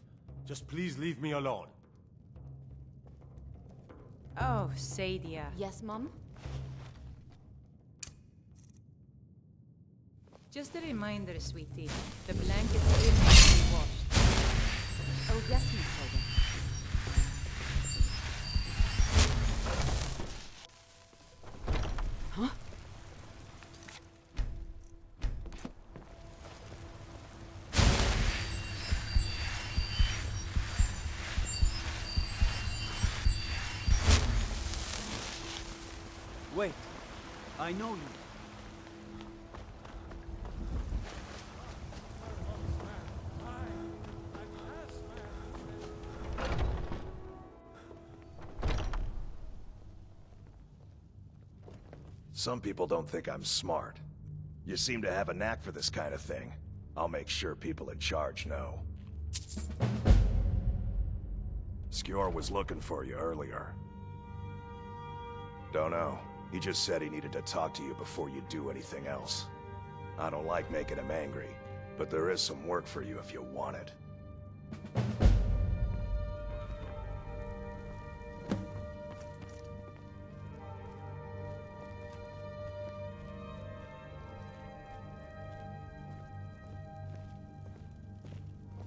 Just please leave me alone. Oh, Sadia. Yes, Mom? Just a reminder, sweetie. The blanket still needs to be washed. Oh, yes, Miss Hogan. Huh? Wait. I know you. Some people don't think I'm smart. You seem to have a knack for this kind of thing. I'll make sure people in charge know. Skjor was looking for you earlier. Don't know. He just said he needed to talk to you before you do anything else. I don't like making him angry, but there is some work for you if you want it.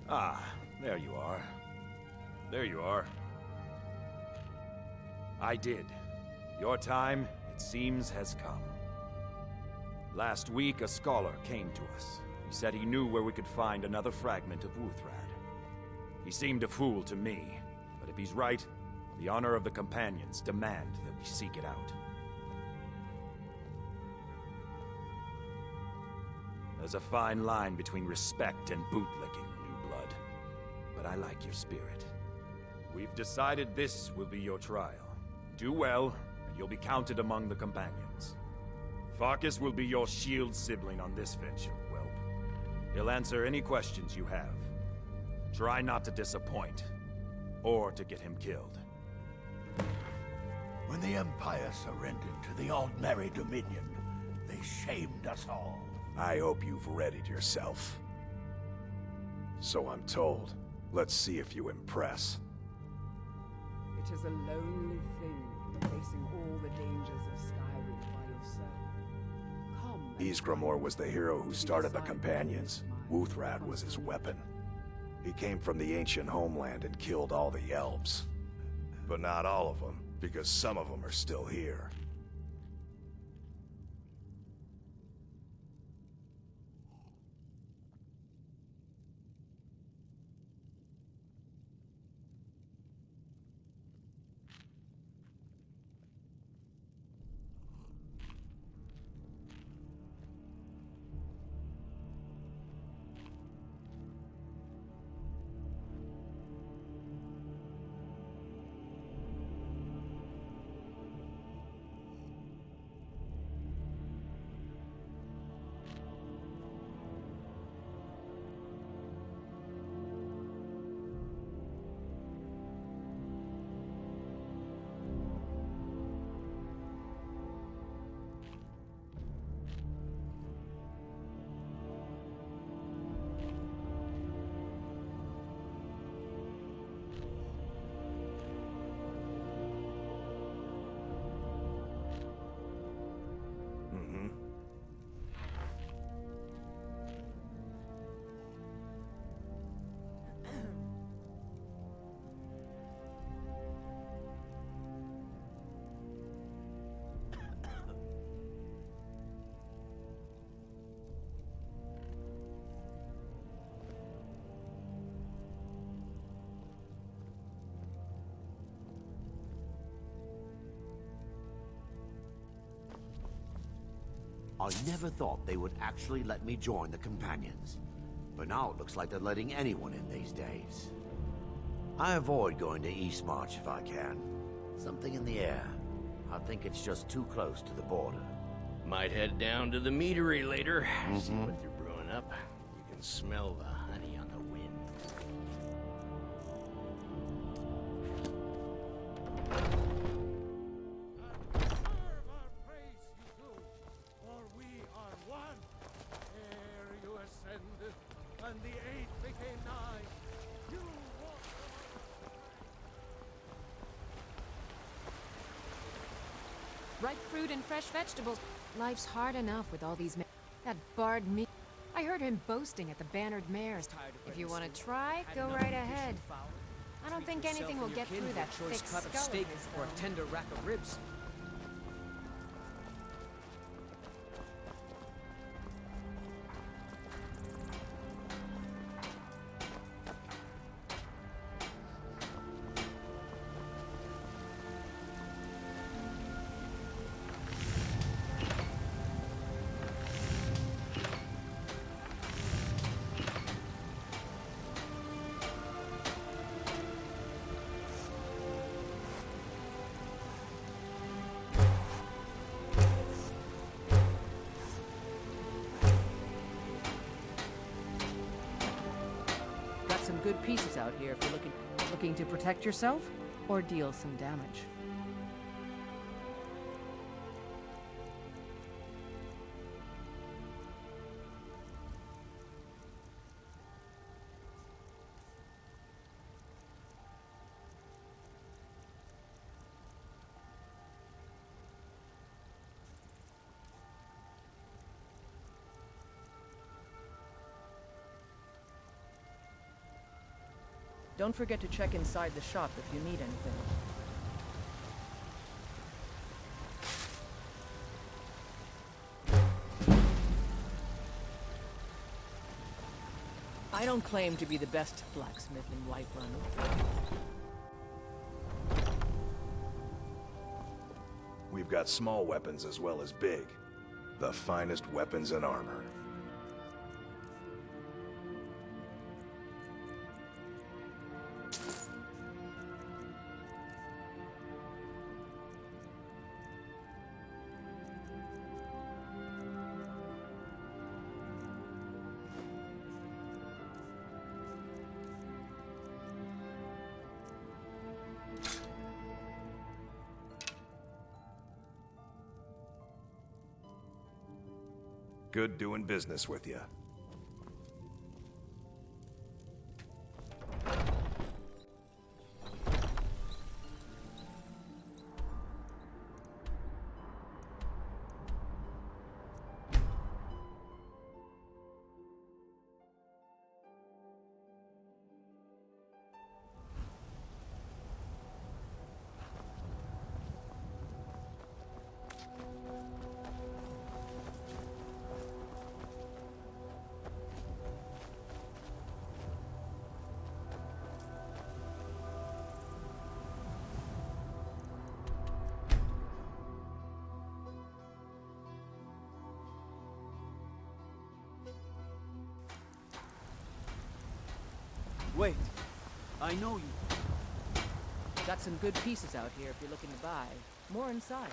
Ah, there you are. There you are. I did. Your time, it seems, has come. Last week, a scholar came to us. He said he knew where we could find another fragment of Wuthrad. He seemed a fool to me, but if he's right, the honor of the Companions demand that we seek it out. There's a fine line between respect and bootlicking, New Blood. But I like your spirit. We've decided this will be your trial. Do well, and you'll be counted among the Companions. Farkas will be your shield sibling on this venture, whelp. He'll answer any questions you have. Try not to disappoint, or to get him killed. When the Empire surrendered to the Aldmeri Dominion, they shamed us all. I hope you've readied yourself. So I'm told. Let's see if you impress. It is a lonely thing, facing all the dangers of Skyrim by yourself. Come. Ysgramor was the hero who started the Companions. Wuthrad was his weapon. He came from the ancient homeland and killed all the elves. But not all of them, because some of them are still here. I never thought they would actually let me join the Companions. But now it looks like they're letting anyone in these days. I avoid going to Eastmarch if I can. Something in the air. I think it's just too close to the border. Might head down to the meadery later. See what they're brewing up. You can smell the honey on the wind. For we are one. Ere you ascended, and the age became nigh. You walked Ripe fruit and fresh vegetables. Life's hard enough with all these men. That bard me. I heard him boasting at the Bannered Mares. If you want to try, go right ahead. I don't think anything will get through that thick choice cut of skull steak of his, or a though. tender rack of ribs. Got some good pieces out here if you're looking to protect yourself or deal some damage. Don't forget to check inside the shop if you need anything. I don't claim to be the best blacksmith in Whiterun. We've got small weapons as well as big. The finest weapons and armor. Good doing business with you. Wait, I know you. Got some good pieces out here if you're looking to buy. More inside.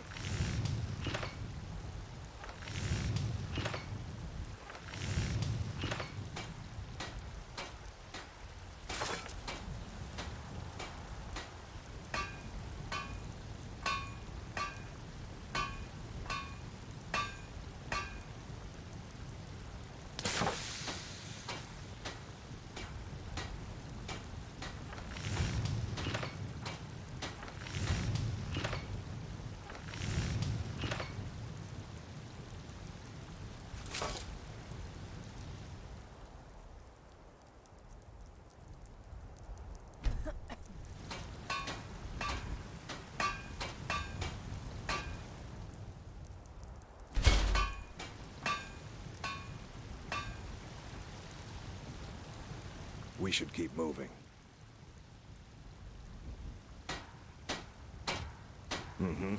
We should keep moving. Mm-hmm.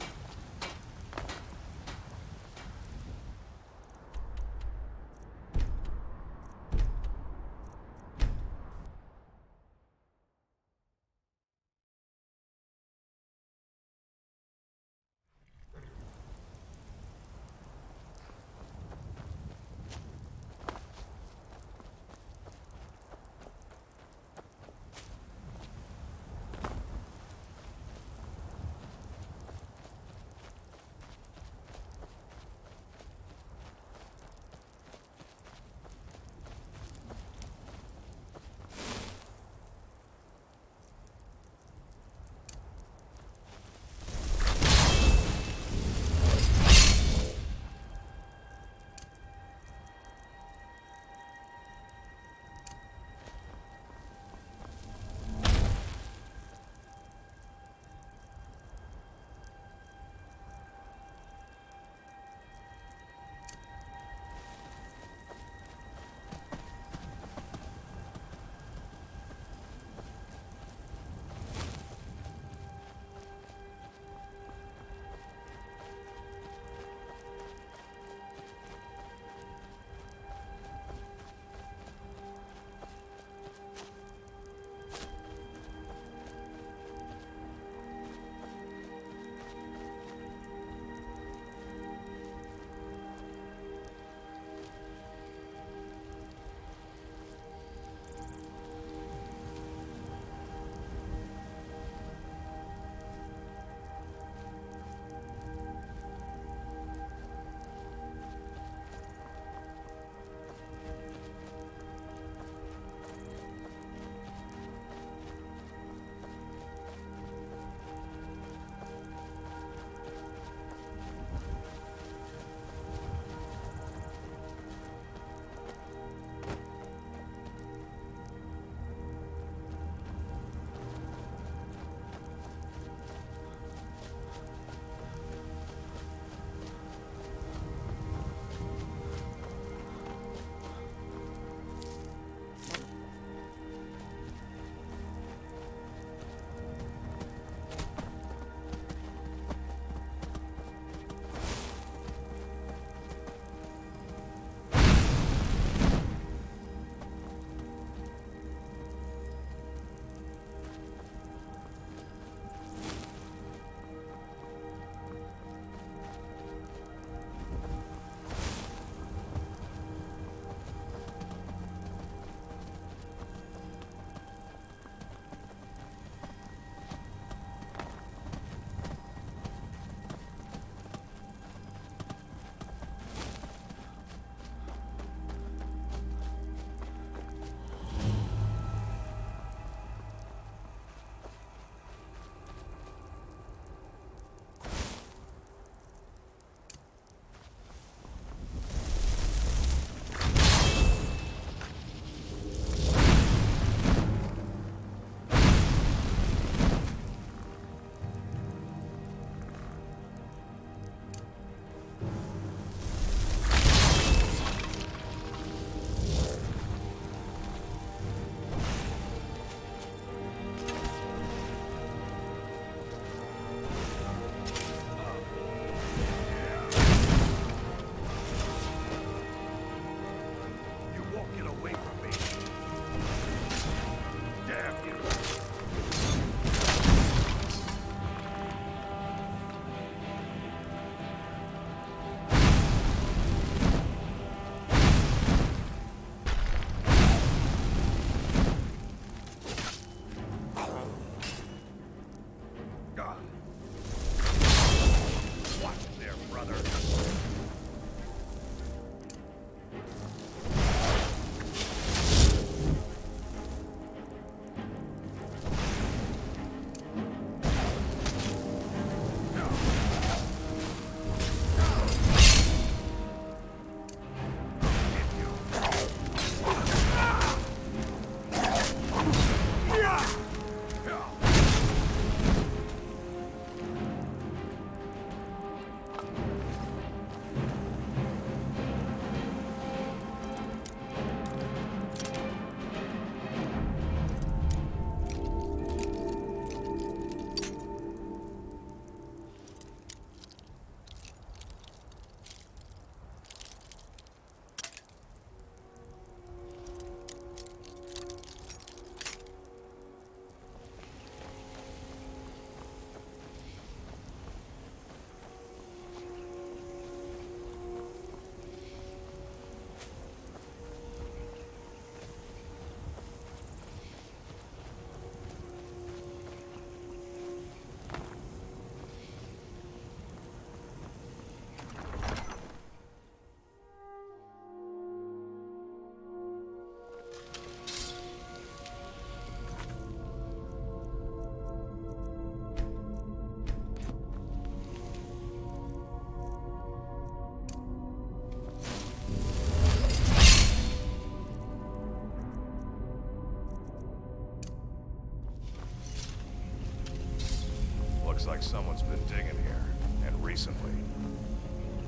like someone's been digging here, and recently.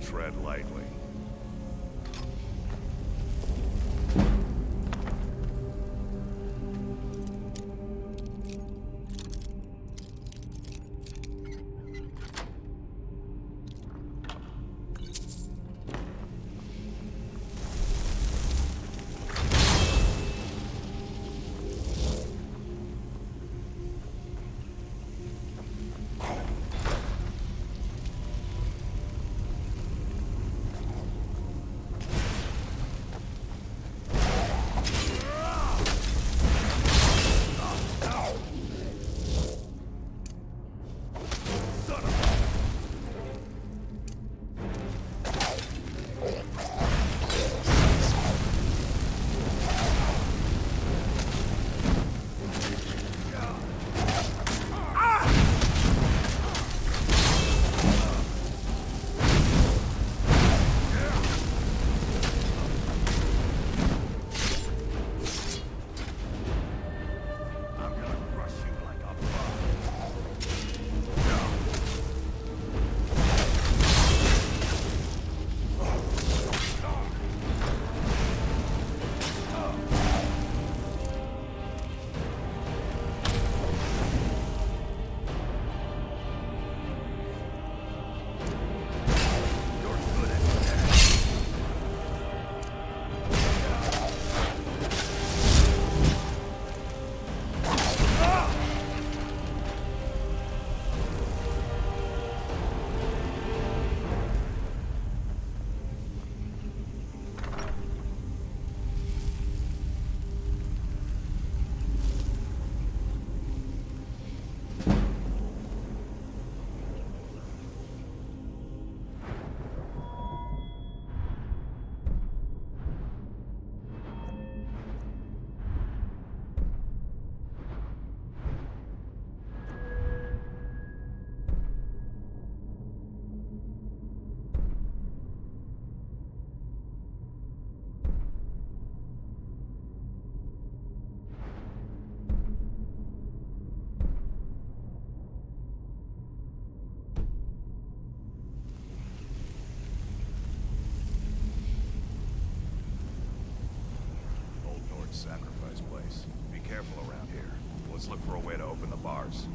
Tread lightly. Sacrifice place. Be careful around here. Let's look for a way to open the bars.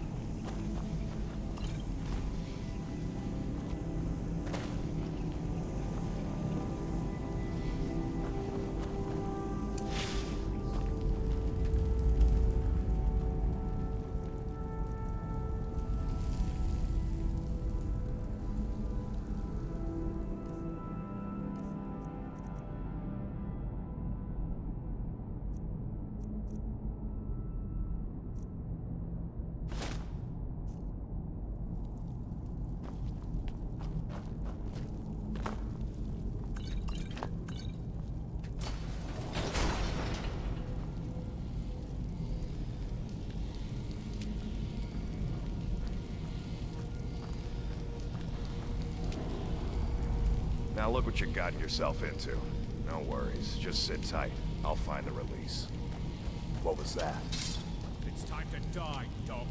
Now look what you got yourself into. No worries, just sit tight. I'll find the release. What was that? It's time to die, dog.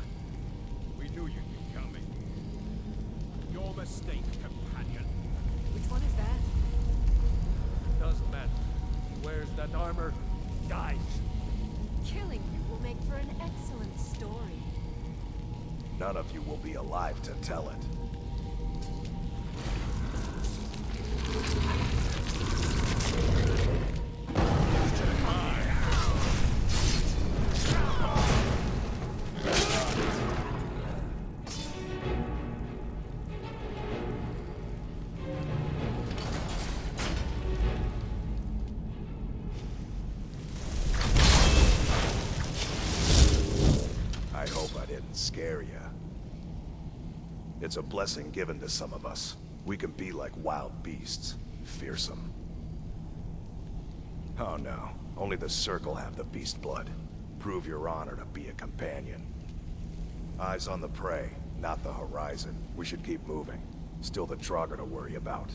We knew you'd be coming. Your mistake, companion. Which one is that? Doesn't matter. He wears that armor, dies. Killing you will make for an excellent story. None of you will be alive to tell it. I hope I didn't scare you. It's a blessing given to some of us. We can be like wild beasts, fearsome. Oh no, only the Circle have the beast blood. Prove your honor to be a companion. Eyes on the prey, not the horizon. We should keep moving. Still the Draugr to worry about.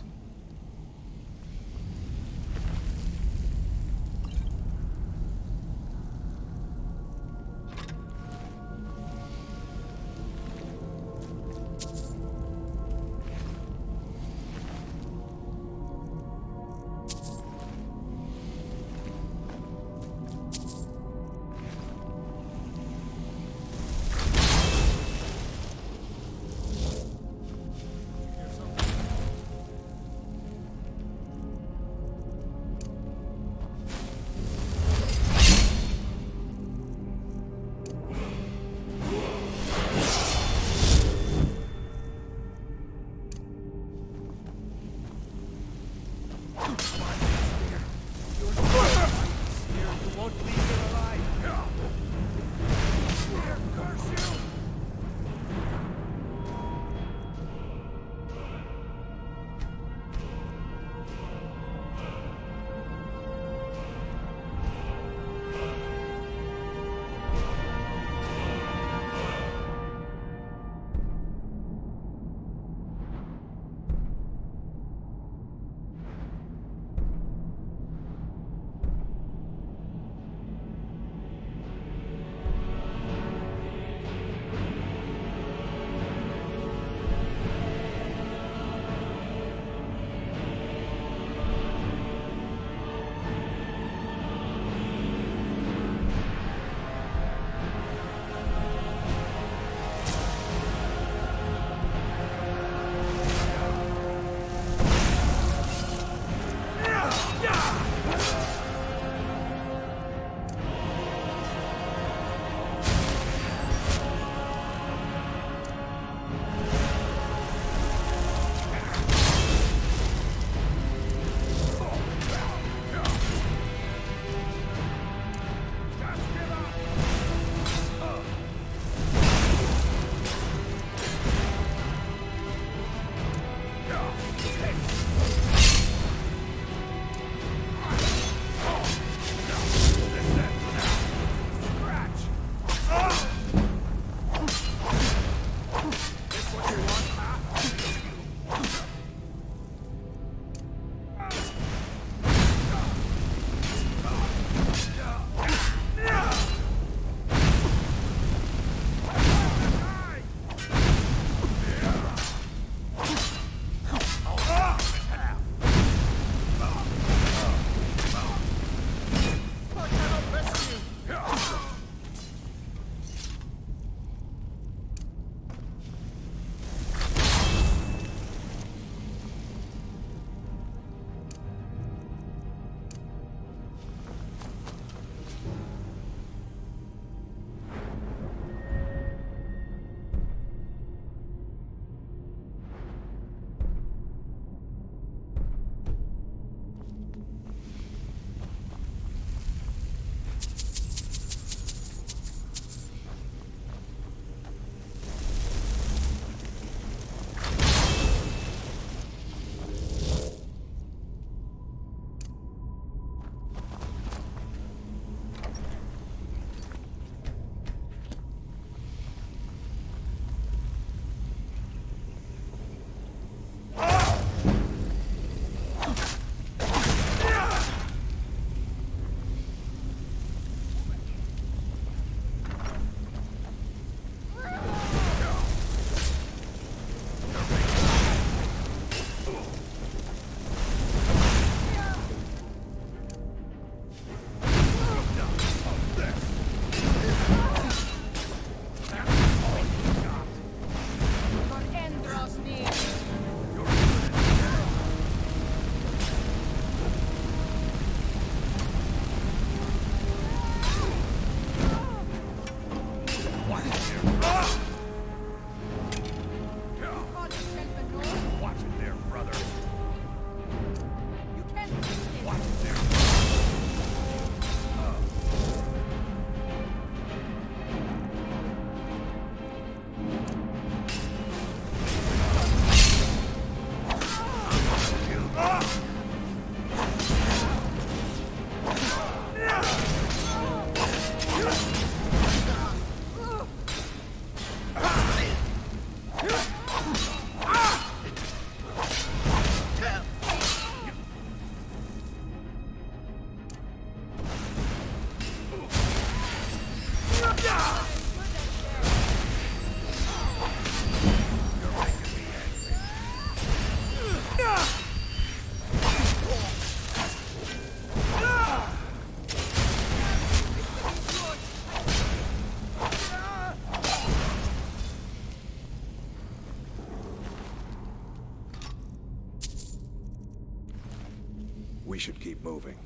should keep moving.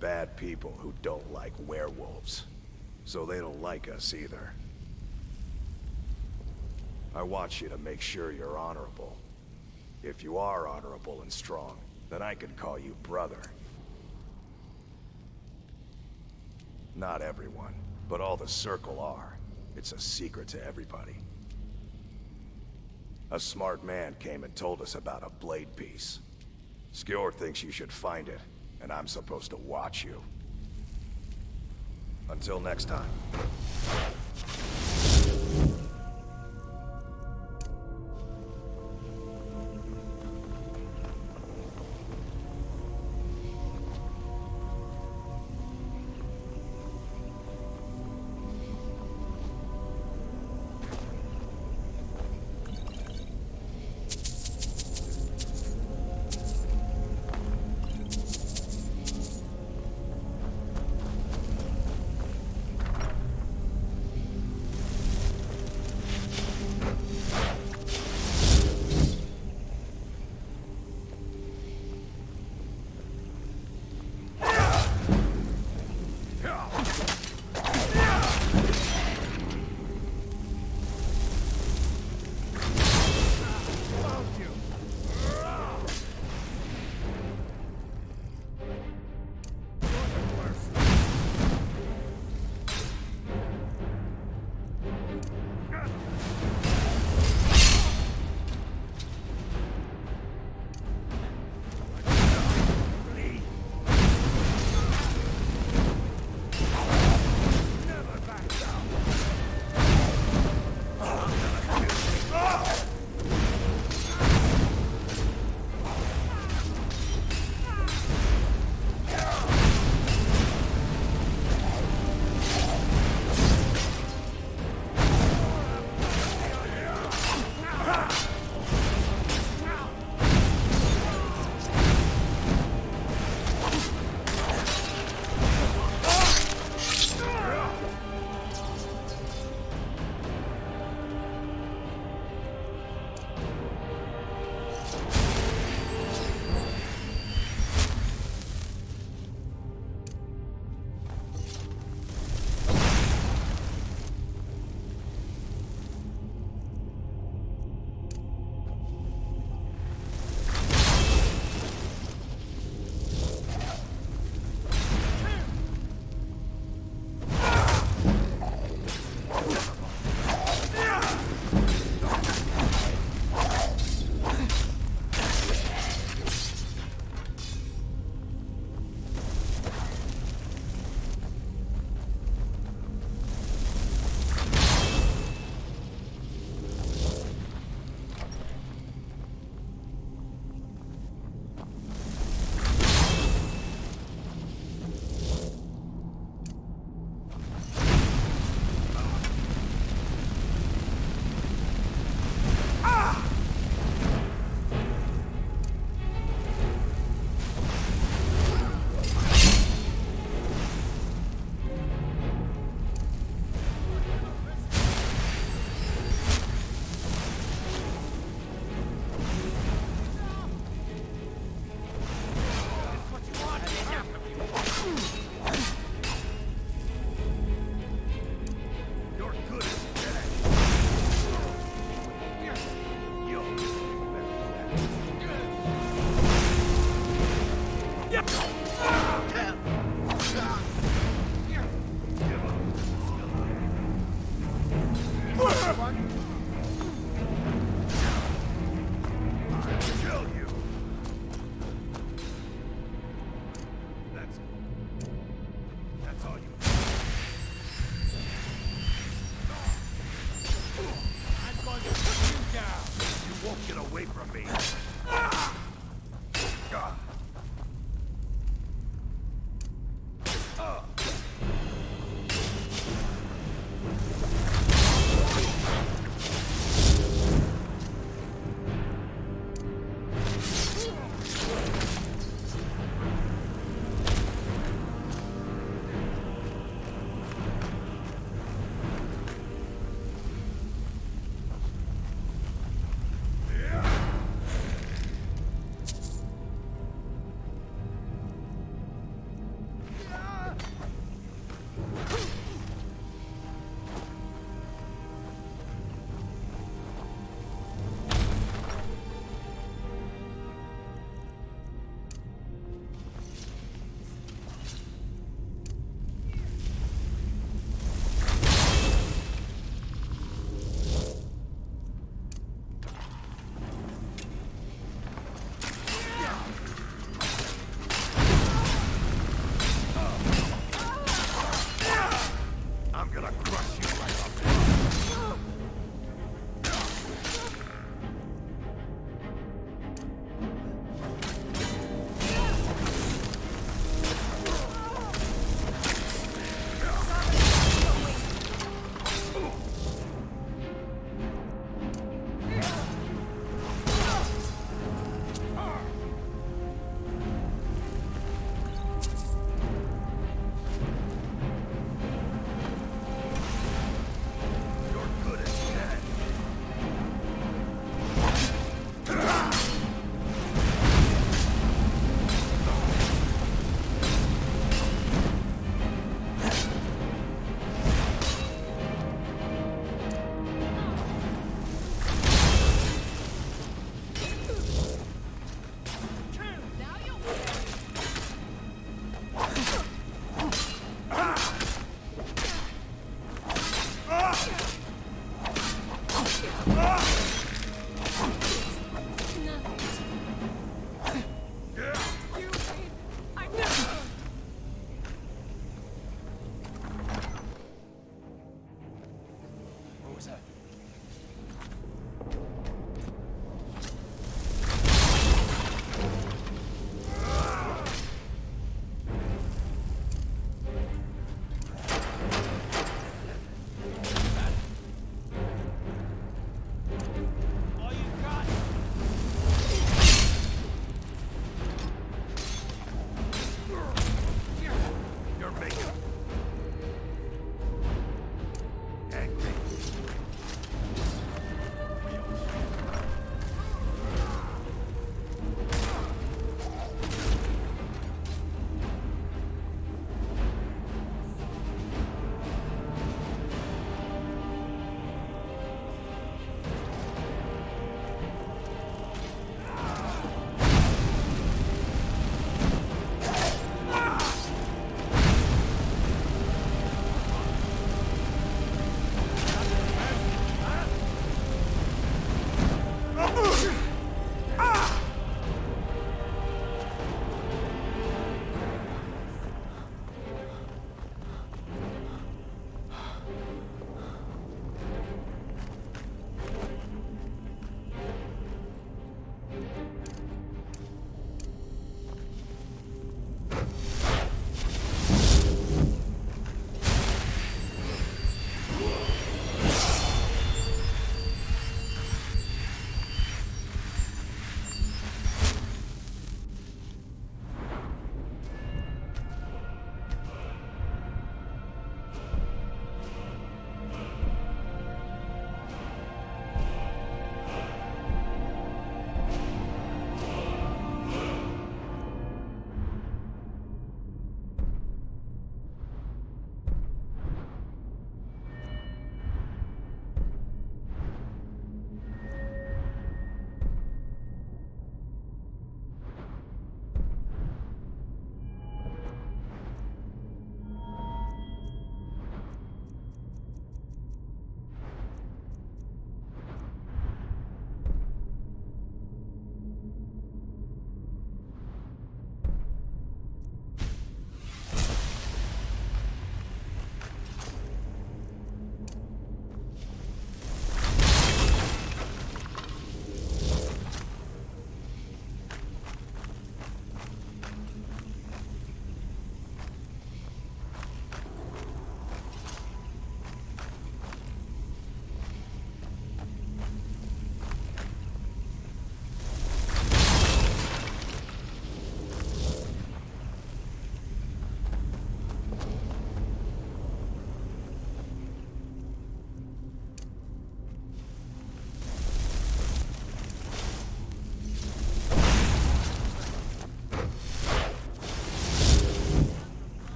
Bad people who don't like werewolves. So they don't like us either. I want you to make sure you're honorable. If you are honorable and strong, then I can call you brother. Not everyone, but all the Circle are. It's a secret to everybody. A smart man came and told us about a blade piece. Skjor thinks you should find it, and I'm supposed to watch you. Until next time.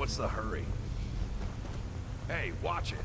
What's the hurry? Hey, watch it.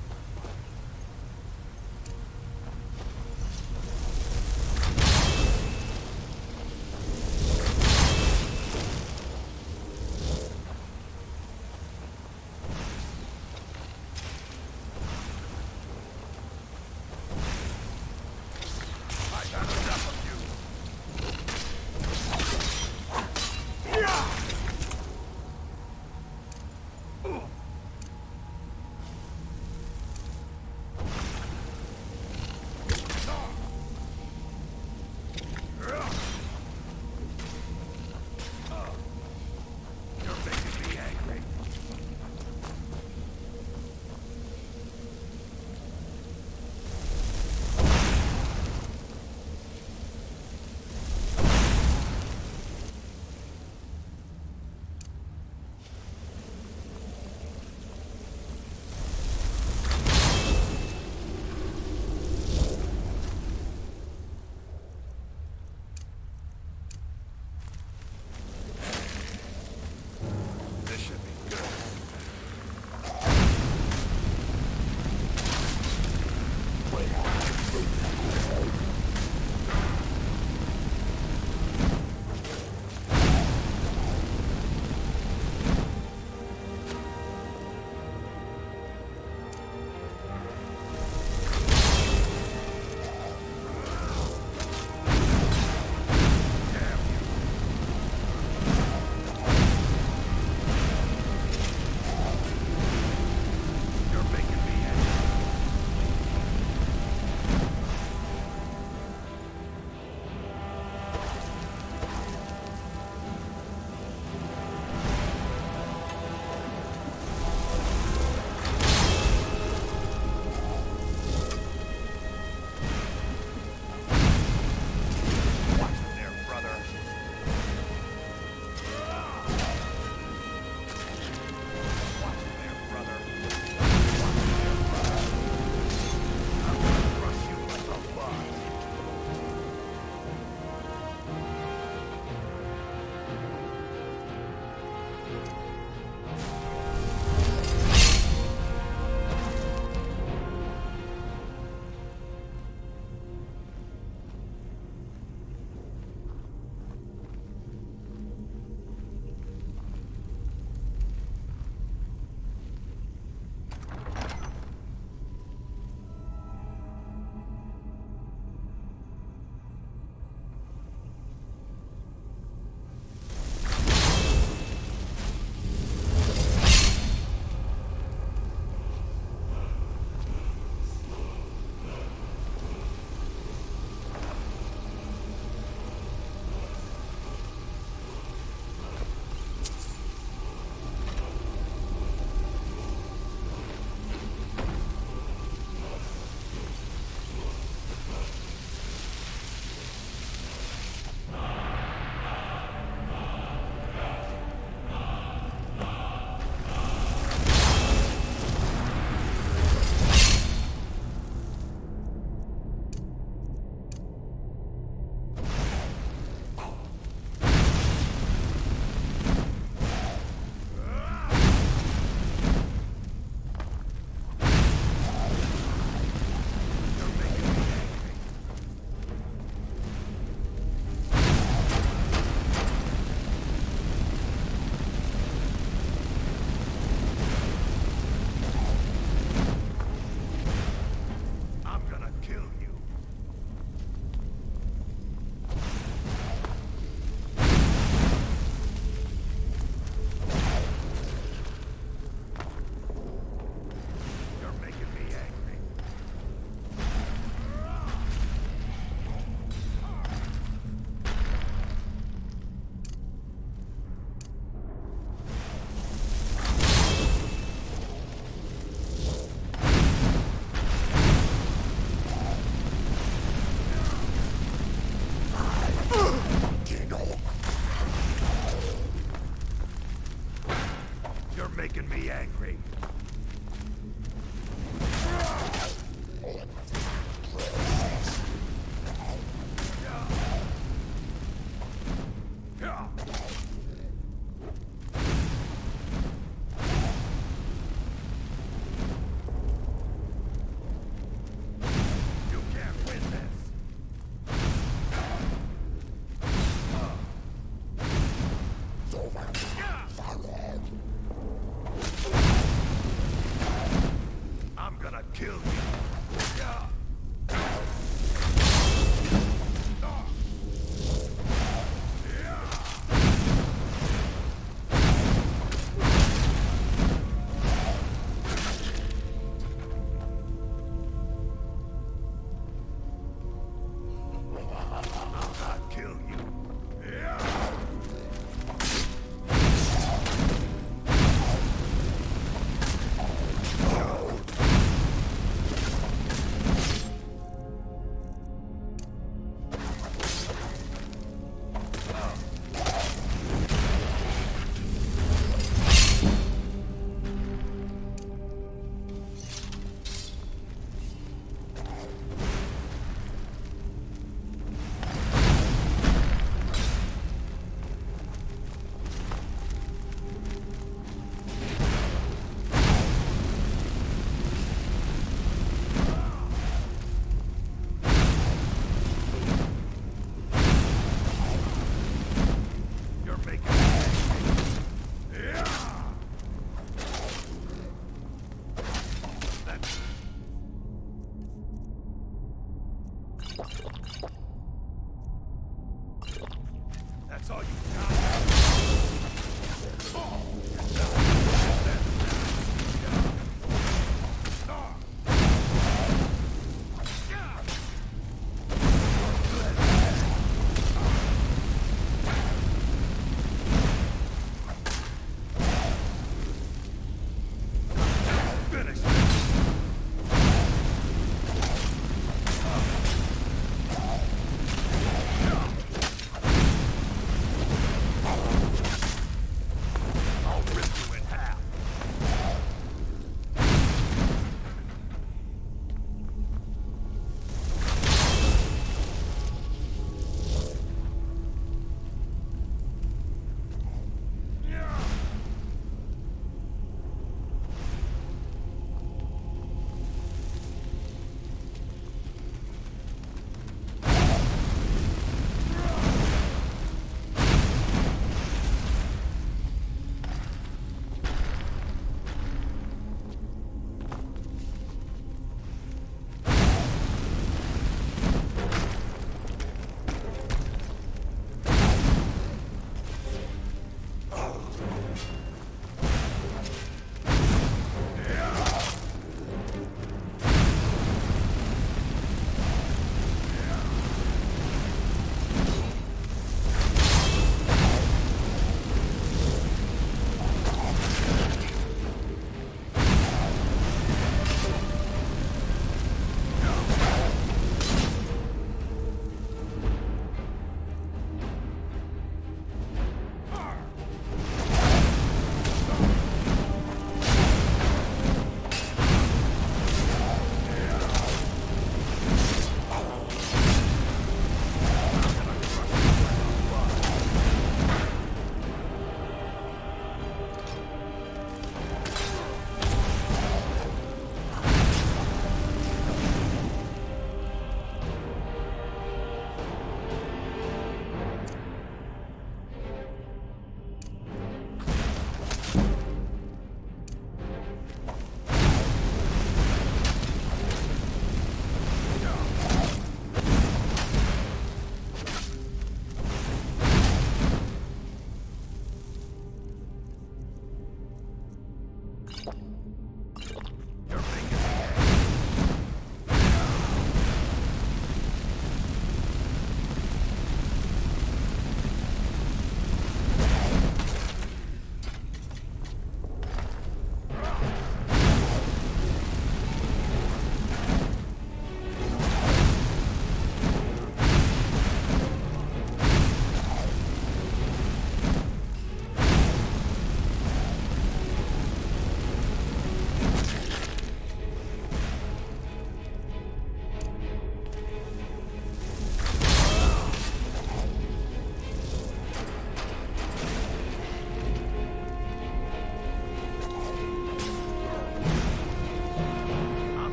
That's all you got?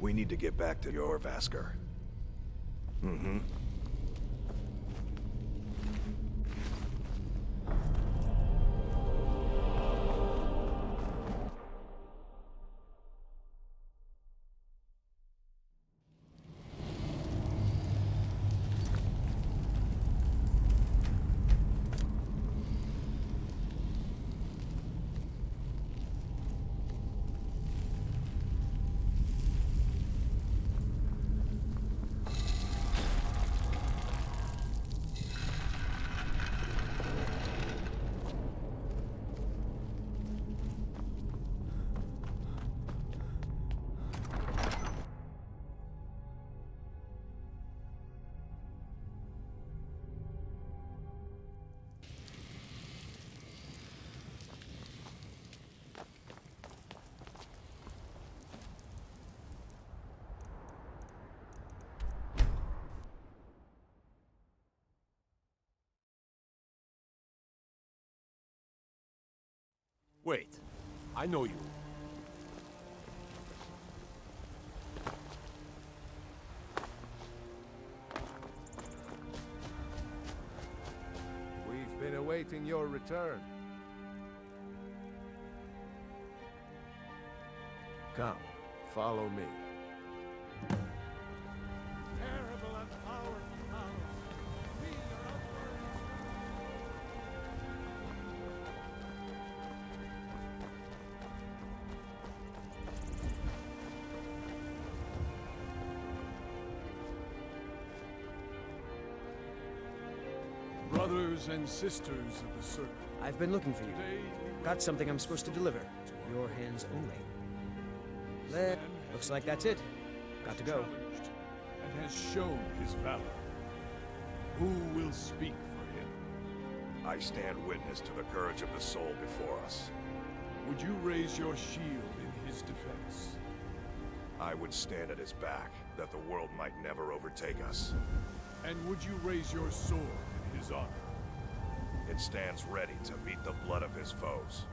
We need to get back to your Vasker. Mm-hmm. Wait, I know you. We've been awaiting your return. Come, follow me. Terrible and powerful powers. We are upward. Brothers and sisters of the Circle. I've been looking for you. Got something I'm supposed to deliver. Your hands only. Looks like that's it. Got to go. And has shown his valor. Who will speak for him? I stand witness to the courage of the soul before us. Would you raise your shield in his defense? I would stand at his back, that the world might never overtake us. And would you raise your sword in his honor? It stands ready to meet the blood of his foes.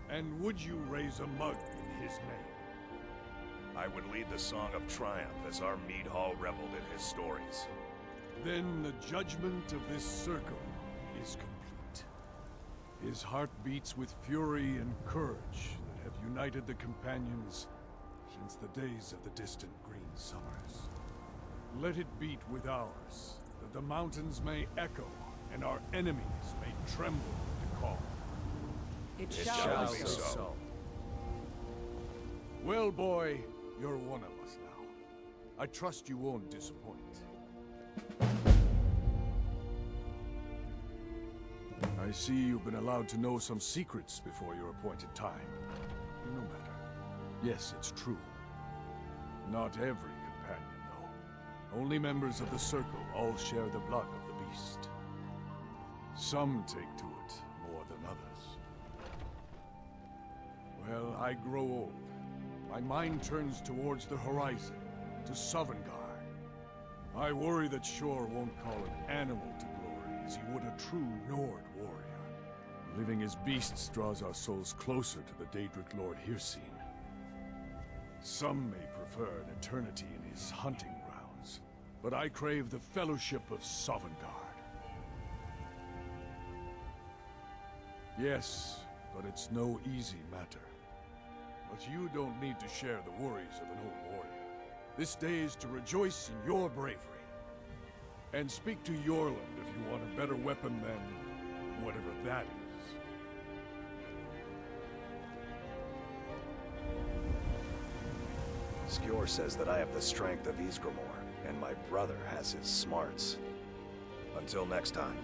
And would you raise a mug in his name? I would lead the song of triumph as our mead hall reveled in his stories. Then the judgment of this circle is complete. His heart beats with fury and courage that have united the companions since the days of the distant green summers. Let it beat with ours, that the mountains may echo and our enemies may tremble at the call. It shall be so. Well, boy, you're one of us now. I trust you won't disappoint. I see you've been allowed to know some secrets before your appointed time. No matter. Yes, it's true. Not every companion, though. Only members of the Circle all share the blood of the beast. Some take to it more than others. Well, I grow old. My mind turns towards the horizon, to Sovngarde. I worry that Shor won't call an animal to glory as he would a true Nord warrior. Living as beasts draws our souls closer to the Daedric Lord Hircine. Some may prefer an eternity in his hunting grounds, but I crave the fellowship of Sovngarde. Yes, but it's no easy matter. But you don't need to share the worries of an old warrior. This day is to rejoice in your bravery. And speak to Yorland if you want a better weapon than whatever that is. Skjor says that I have the strength of Ysgramor, and my brother has his smarts. Until next time.